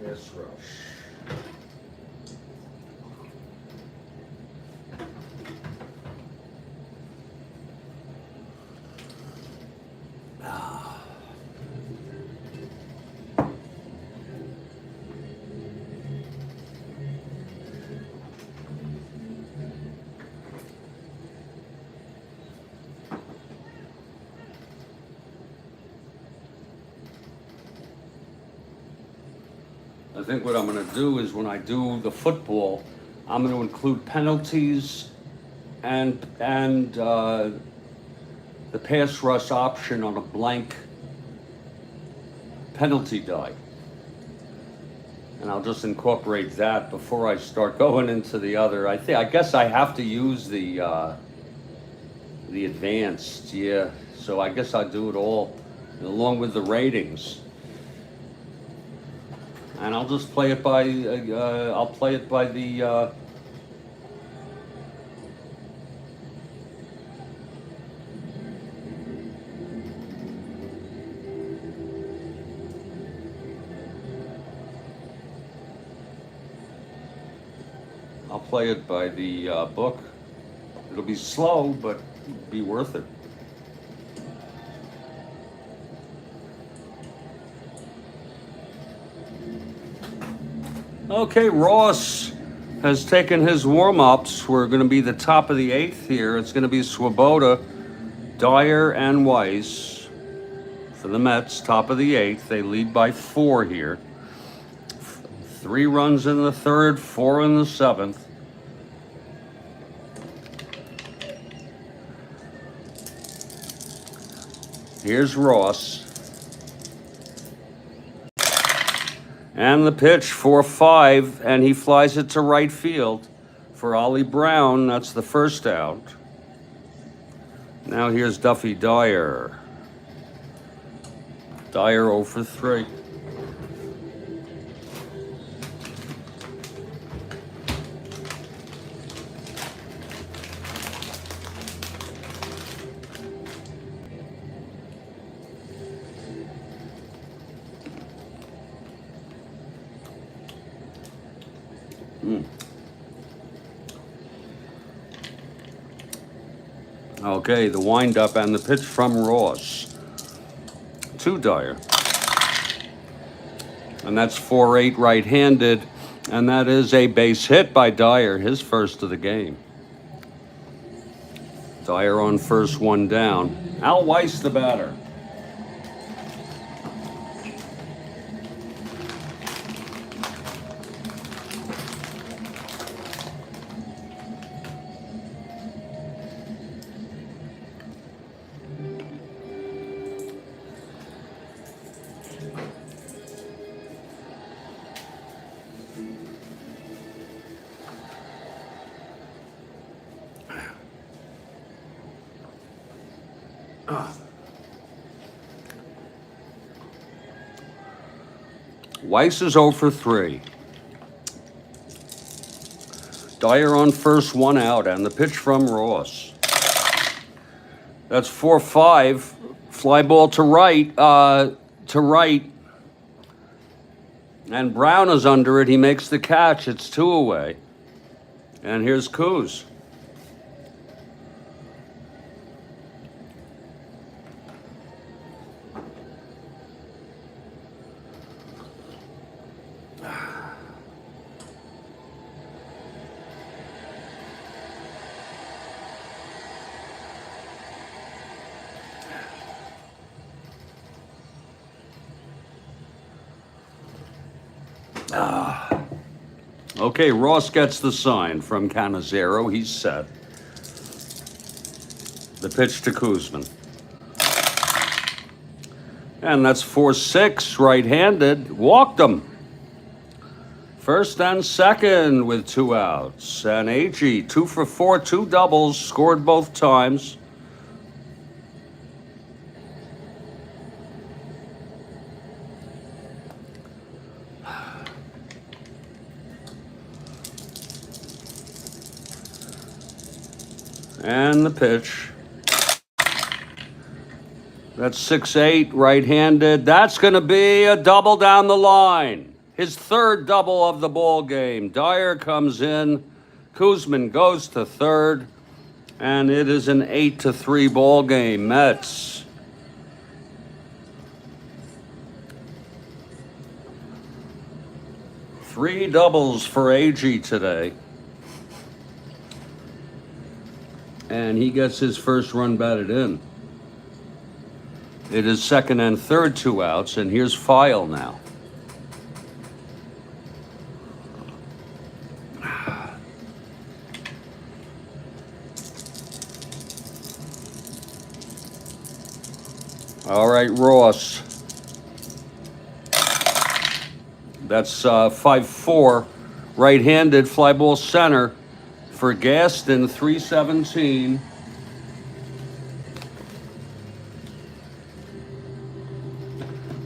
Yes, Rush. I think what I'm going to do is when I do the football, I'm going to include penalties and the pass rush option on a blank penalty die. And I'll just incorporate that before I start going into the other. I guess I have to use the advanced, yeah. So I guess I'll do it all along with the ratings. And I'll just play it by, I'll play it by the, book. It'll be slow, but be worth it. Okay, Ross has taken his warm-ups. We're going to be the top of the 8th here. It's going to be Swoboda, Dyer, and Weiss for the Mets, top of the 8th. They lead by 4 here. 3 runs in the 3rd, 4 in the 7th. Here's Ross. And the pitch, 4-5, and he flies it to right field for Ollie Brown. That's the first out. Now here's Duffy Dyer. Dyer 0 for 3. Okay, the windup and the pitch from Ross to Dyer. And that's 4-8 right-handed, and that is a base hit by Dyer, his first of the game. Dyer on first, 1 down. Al Weiss, the batter. Weiss is 0 for 3. Dyer on first, 1 out, and the pitch from Ross. That's 4-5. Fly ball to right, and Brown is under it. He makes the catch. It's 2 away. And here's Koos. Okay, Ross gets the sign from Canizero. He's set. The pitch to Koosman. And that's 4-6, right-handed. Walked him. First and second with 2 outs. And Agee, 2 for 4, 2 doubles, scored both times. And the pitch. That's 6-8, right-handed. That's going to be a double down the line. His third double of the ball game. Dyer comes in. Koosman goes to third. And it is an 8-3 ball game. Mets. Three doubles for Agee today. And he gets his first run batted in. It is second and third, 2 outs, and here's File now. All right, Ross. That's 5-4, right-handed, fly ball center for Gaston, 317.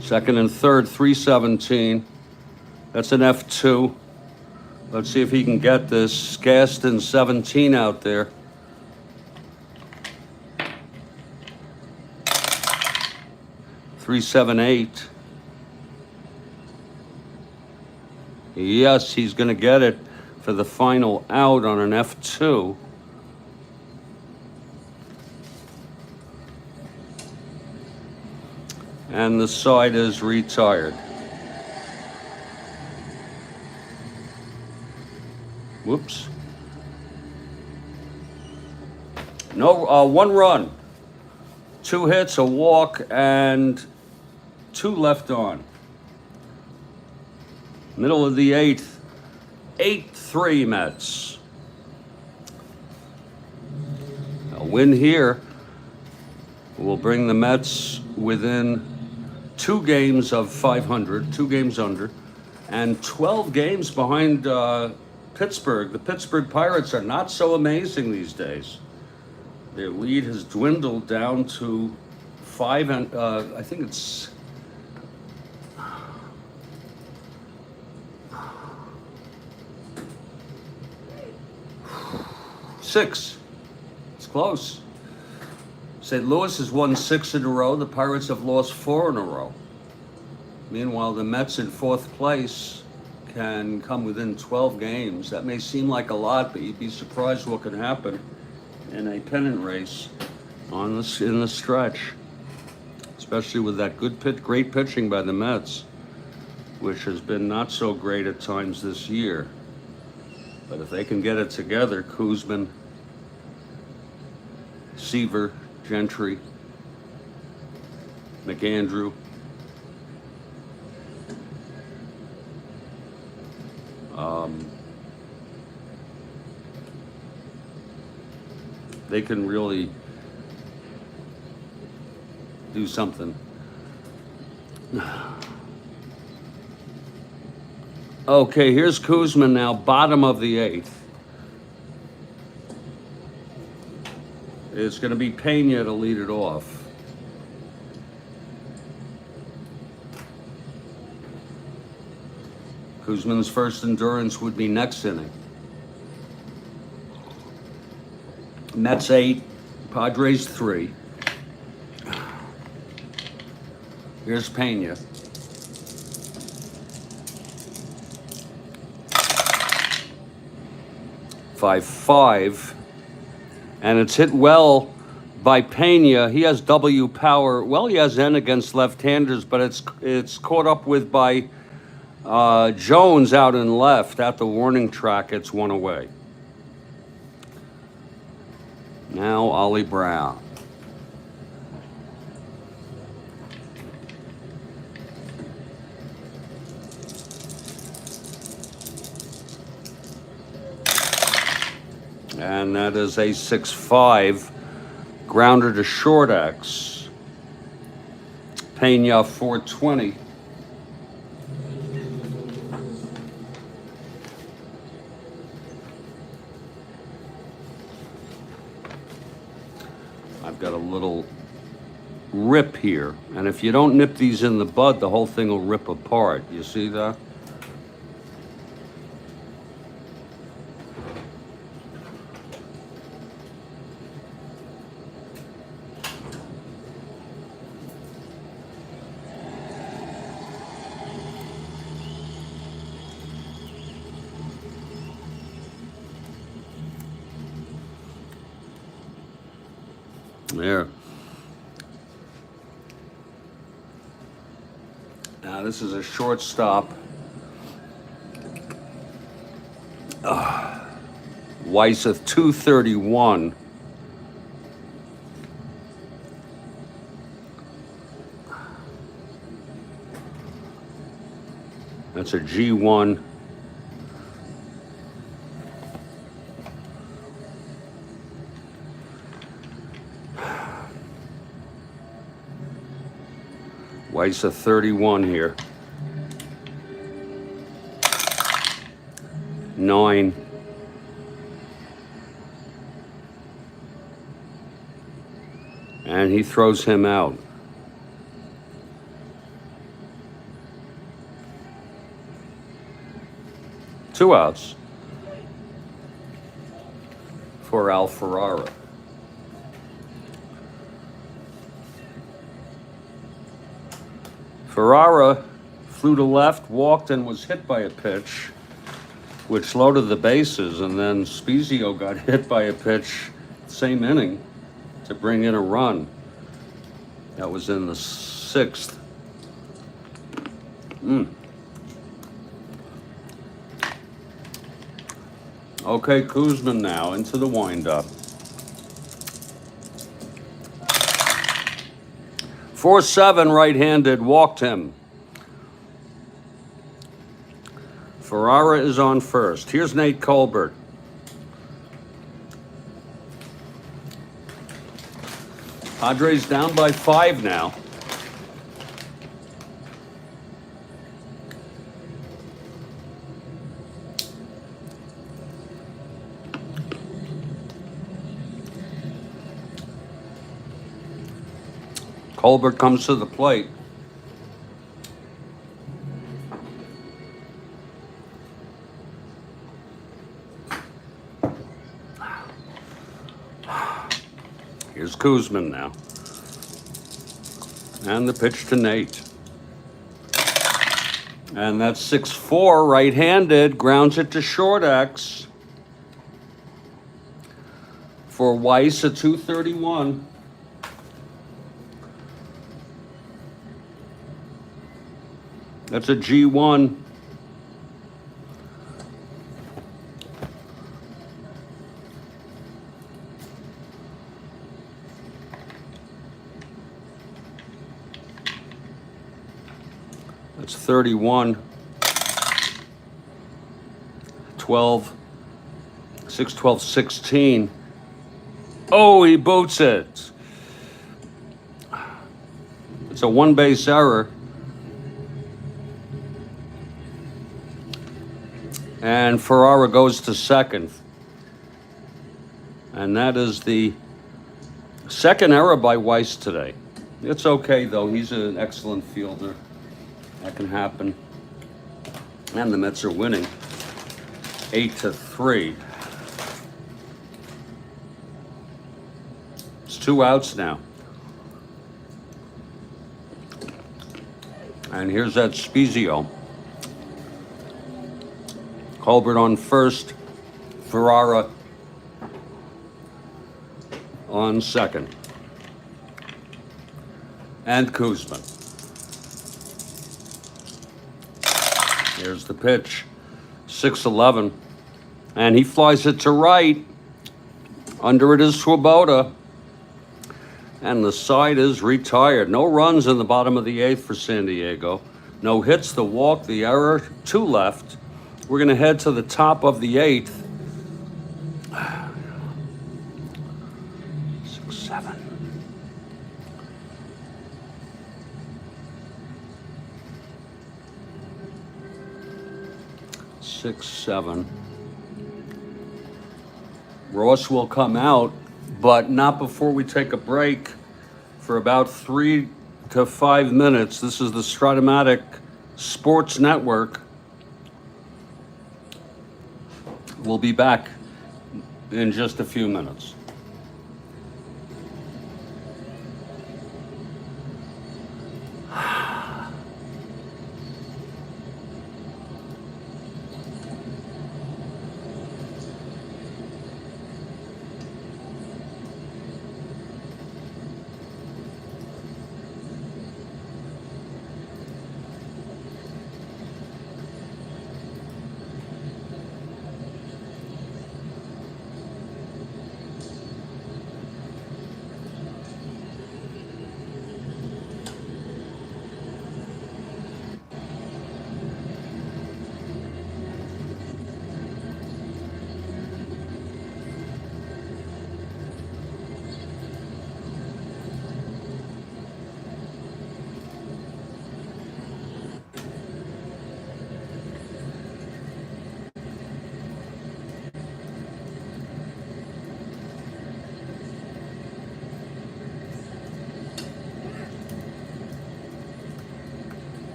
Second and third, 317. That's an F2. Let's see if he can get this. Gaston, 17 out there. Three, 7, 8. Yes, he's going to get it for the final out on an F2. And the side is retired. Whoops. No, 1 run, 2 hits, a walk, and 2 left on. Middle of the 8th, 8-3 Mets. A win here will bring the Mets within 2 games of 500, 2 games under, and 12 games behind Pittsburgh. The Pittsburgh Pirates are not so amazing these days. Their lead has dwindled down to 5, and I think it's 6. It's close. St. Louis has won 6 in a row. The Pirates have lost 4 in a row. Meanwhile, the Mets in 4th place can come within 12 games. That may seem like a lot, but you'd be surprised what can happen in a pennant race in the stretch, especially with that great pitching by the Mets, which has been not so great at times this year. But if they can get it together, Koosman, Seaver, Gentry, McAndrew, they can really do something. Okay, here's Koosman now, bottom of the 8th. It's going to be Pena to lead it off. Koosman's first endurance would be next inning. Mets 8, Padres 3. Here's Pena. Five, and it's hit well by Pena. He has W power. Well, he has N against left-handers, but it's caught up with by Jones out in left at the warning track. It's 1 away. Now Ollie Brown. And that is a 6-5. Grounder to short X. Pena 420. I've got a little rip here, and if you don't nip these in the bud, the whole thing will rip apart. You see that? There. Now this is a shortstop. Weiss at 231. That's a G1. Weiss a 31 here. 9. And he throws him out. Two outs for Al Ferrara. Ferrara flew to left, walked, and was hit by a pitch, which loaded the bases, and then Spezio got hit by a pitch, same inning, to bring in a run. That was in the 6th. Okay, Koosman now into the windup. 4-7 right-handed, walked him. Ferrara is on first. Here's Nate Colbert. Padres down by 5 now. Colbert comes to the plate. Here's Koosman now. And the pitch to Nate. And that's 6-4, right-handed, grounds it to short X. For Weiss at 231. That's a G1. That's 31. 12. 6, 12, 16. Oh, he boots it. It's a one-base error. And Ferrara goes to second. And that is the second error by Weiss today. It's okay, though. He's an excellent fielder. That can happen. And the Mets are winning 8-3. It's 2 outs now. And here's that Spezio. Colbert on first, Ferrara on second. And Koosman. Here's the pitch, 6-11. And he flies it to right. Under it is Swoboda. And the side is retired. No runs in the bottom of the 8th for San Diego. No hits, the walk, the error, 2 left. We're going to head to the top of the 8th. 7. Six, 7. Ross will come out, but not before we take a break for about 3 to 5 minutes. This is the Strat-O-Matic Sports Network. We'll be back in just a few minutes.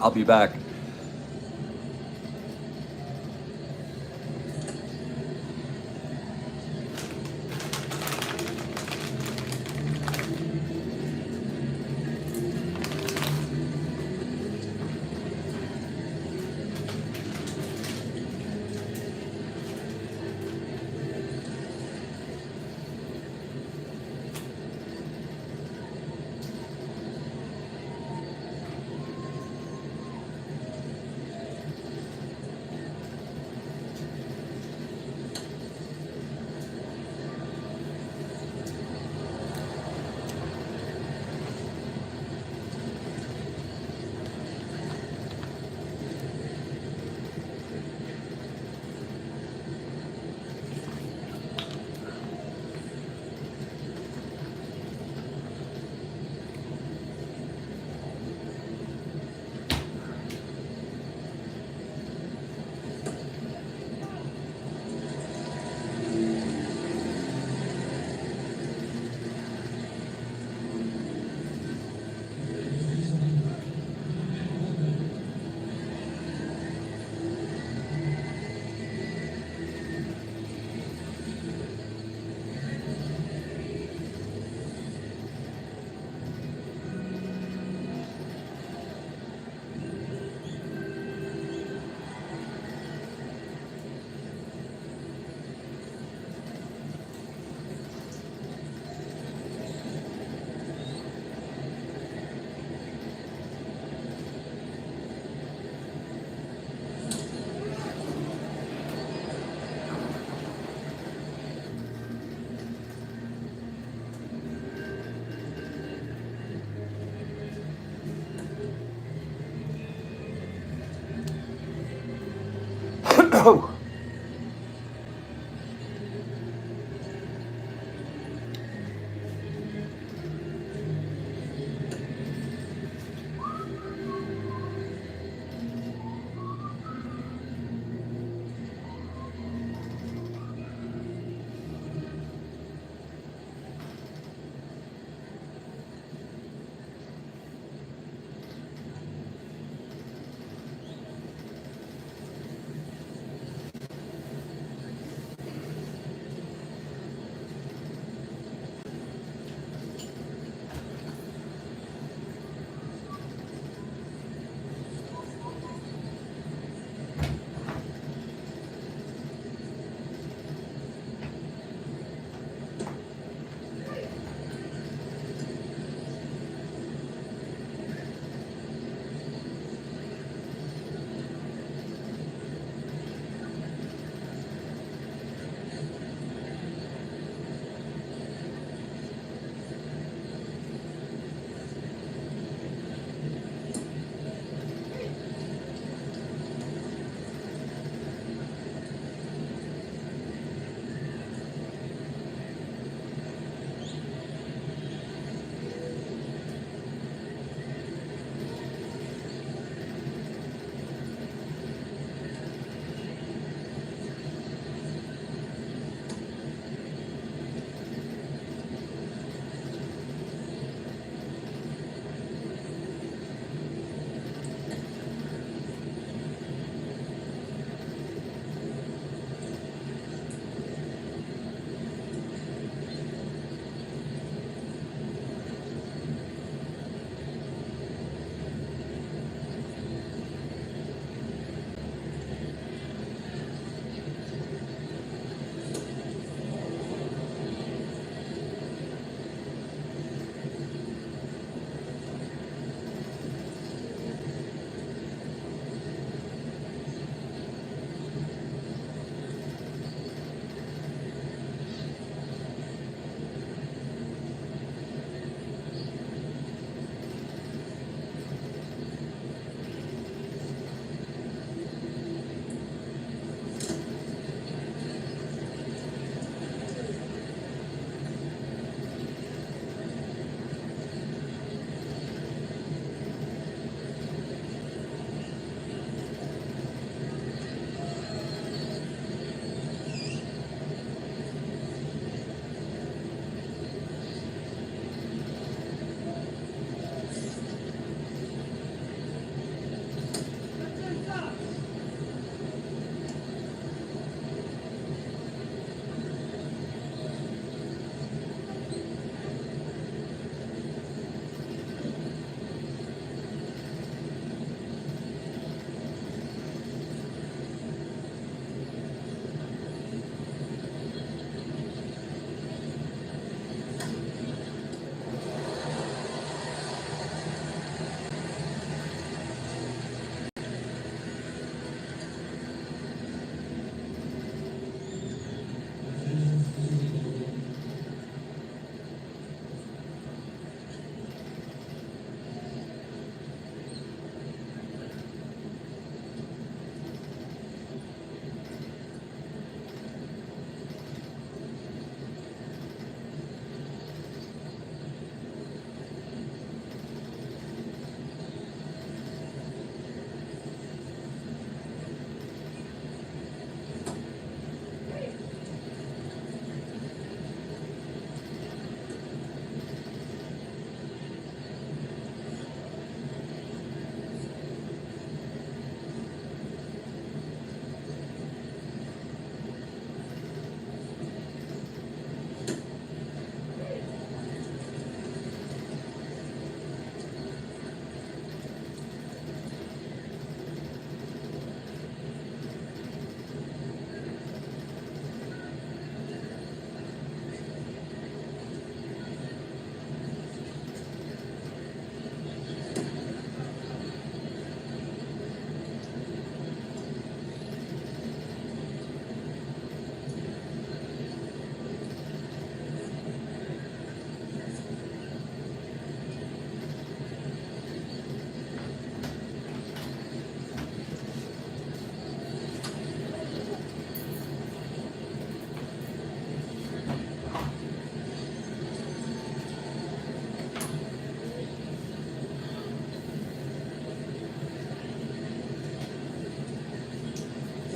I'll be back. Oh.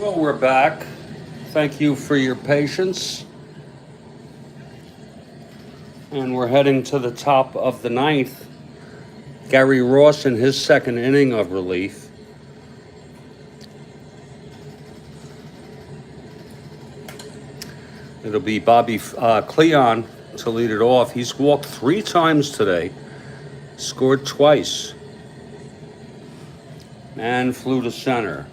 Well, we're back. Thank you for your patience. And we're heading to the top of the ninth. Gary Ross in his second inning of relief. It'll be Bobby Cleon to lead it off. He's walked 3 times today, scored twice, and flew to center.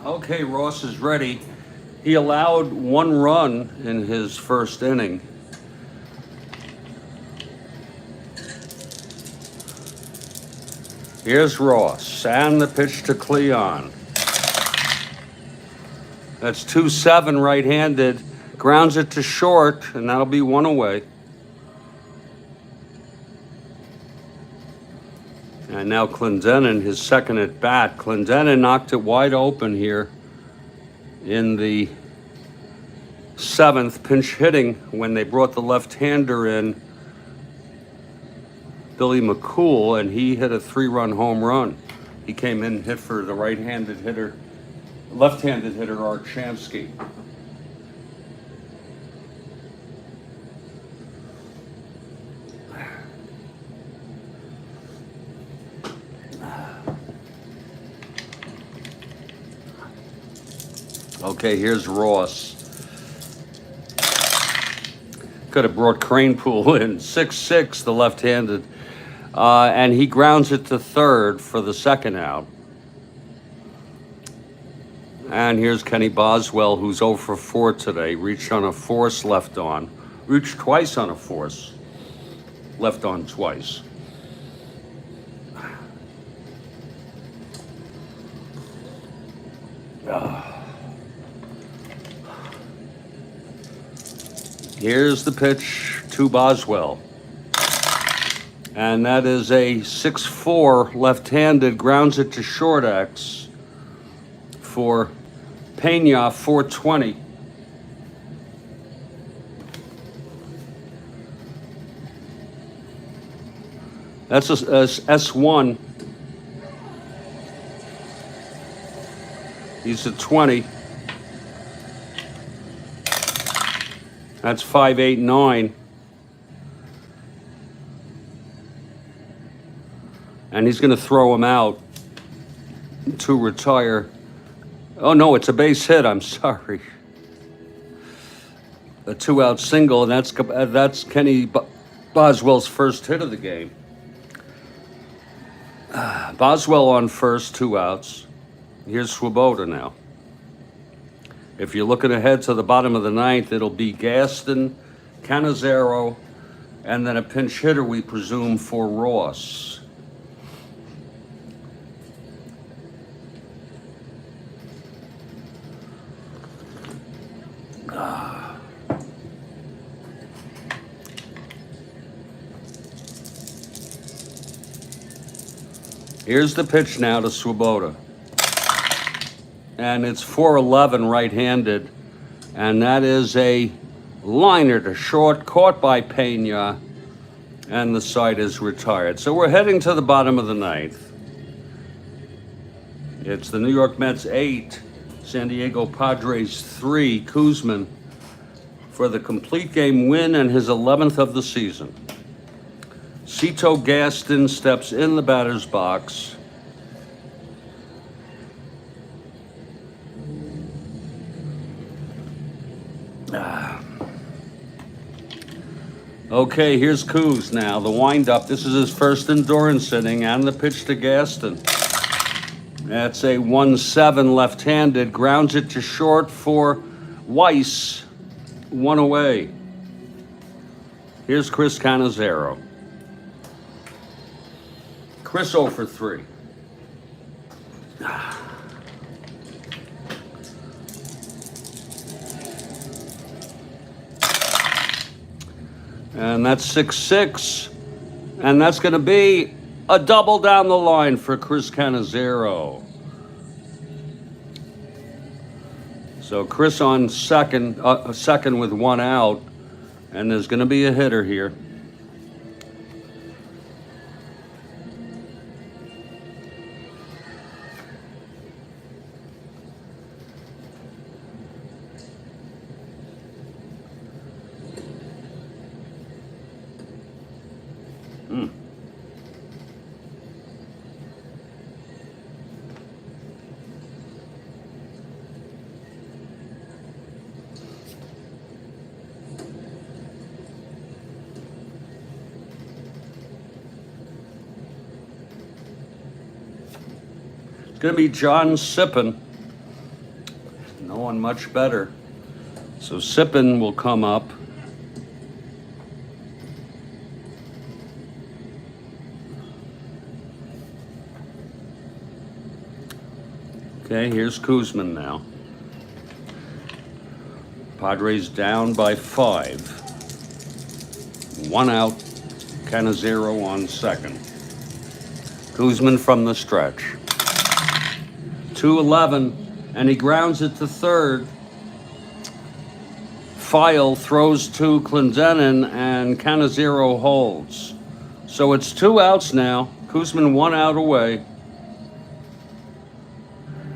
Okay, Ross is ready. He allowed 1 run in his first inning. Here's Ross, and the pitch to Cleon. That's 2-7 right-handed. Grounds it to short, and that'll be 1 away. And now Clendenin, his second at bat. Clendenin knocked it wide open here in the 7th, pinch hitting when they brought the left-hander in, Billy McCool, and he hit a 3-run home run. He came in, hit for the right-handed hitter, left-handed hitter Art Shamsky. Okay, here's Ross. Could have brought Cranepool in. 6-6, the left-handed. And he grounds it to third for the second out. And here's Kenny Boswell, who's 0 for 4 today. Reached on a force, left on. Reached twice on a force. Left on twice. Here's the pitch to Boswell. And that is a 6-4 left-handed, grounds it to short X for Pena, 420. That's a S1. He's at 20. That's 5-8-9. And he's going to throw him out to retire. Oh, no, it's a base hit. I'm sorry. A 2-out single, and that's Kenny Boswell's first hit of the game. Boswell on first, 2 outs. Here's Swoboda now. If you're looking ahead to the bottom of the 9th, it'll be Gaston, Cannizzaro, and then a pinch hitter, we presume, for Ross. Here's the pitch now to Swoboda. And it's 4-11 right-handed. And that is a liner to short, caught by Pena. And the side is retired. So we're heading to the bottom of the 9th. It's the New York Mets 8, San Diego Padres 3, Koosman for the complete game win and his 11th of the season. Cito Gaston steps in the batter's box. Okay, here's Coos now, the windup. This is his first endurance inning, and the pitch to Gaston. That's a 1-7 left-handed, grounds it to short for Weiss, 1 away. Here's Chris Cannizzaro. Chris 0 for 3. And that's 6-6. And that's going to be a double down the line for Chris Cannizzaro. So Chris on second with one out. And there's going to be a hitter here. It's going to be John Sippen. No one much better. So Sippen will come up. Okay, here's Koosman now. Padres down by 5. One out. Cannizzaro on second. Koosman from the stretch. 2-11, and he grounds it to third. File throws to Clendenin, and Cannizzaro holds. So it's 2 outs now. Koosman 1 out away.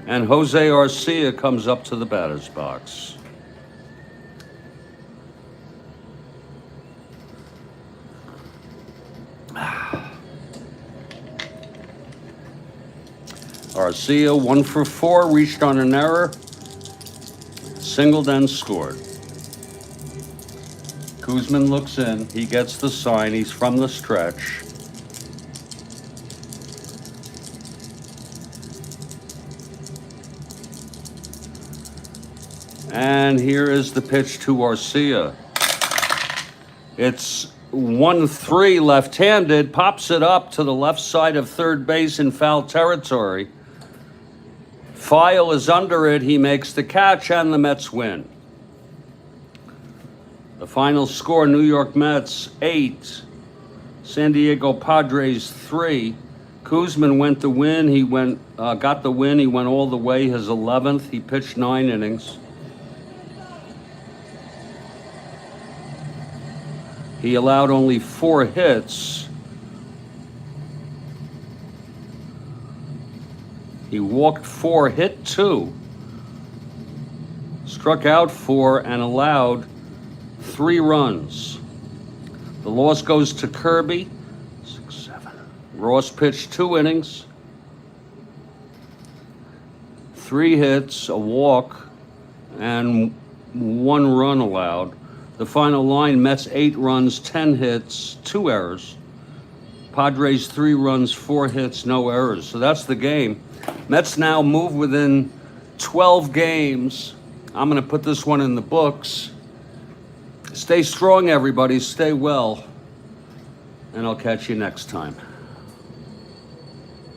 And Jose Arcia comes up to the batter's box. Arcia 1 for 4, reached on an error, singled and scored. Koosman looks in, he gets the sign, he's from the stretch. And here is the pitch to Arcia. It's 1-3 left-handed, pops it up to the left side of third base in foul territory. File is under it, he makes the catch, and the Mets win. The final score, New York Mets 8, San Diego Padres 3. Koosman went the win, got the win, he went all the way, his 11th, he pitched 9 innings. He allowed only 4 hits. He walked 4, hit 2, struck out 4, and allowed 3 runs. The loss goes to Kirby. 6-7. Ross pitched 2 innings, 3 hits, a walk, and 1 run allowed. The final line, Mets 8 runs, 10 hits, 2 errors. Padres 3 runs, 4 hits, no errors. So that's the game. Mets now move within 12 games. I'm going to put this one in the books. Stay strong, everybody. Stay well. And I'll catch you next time.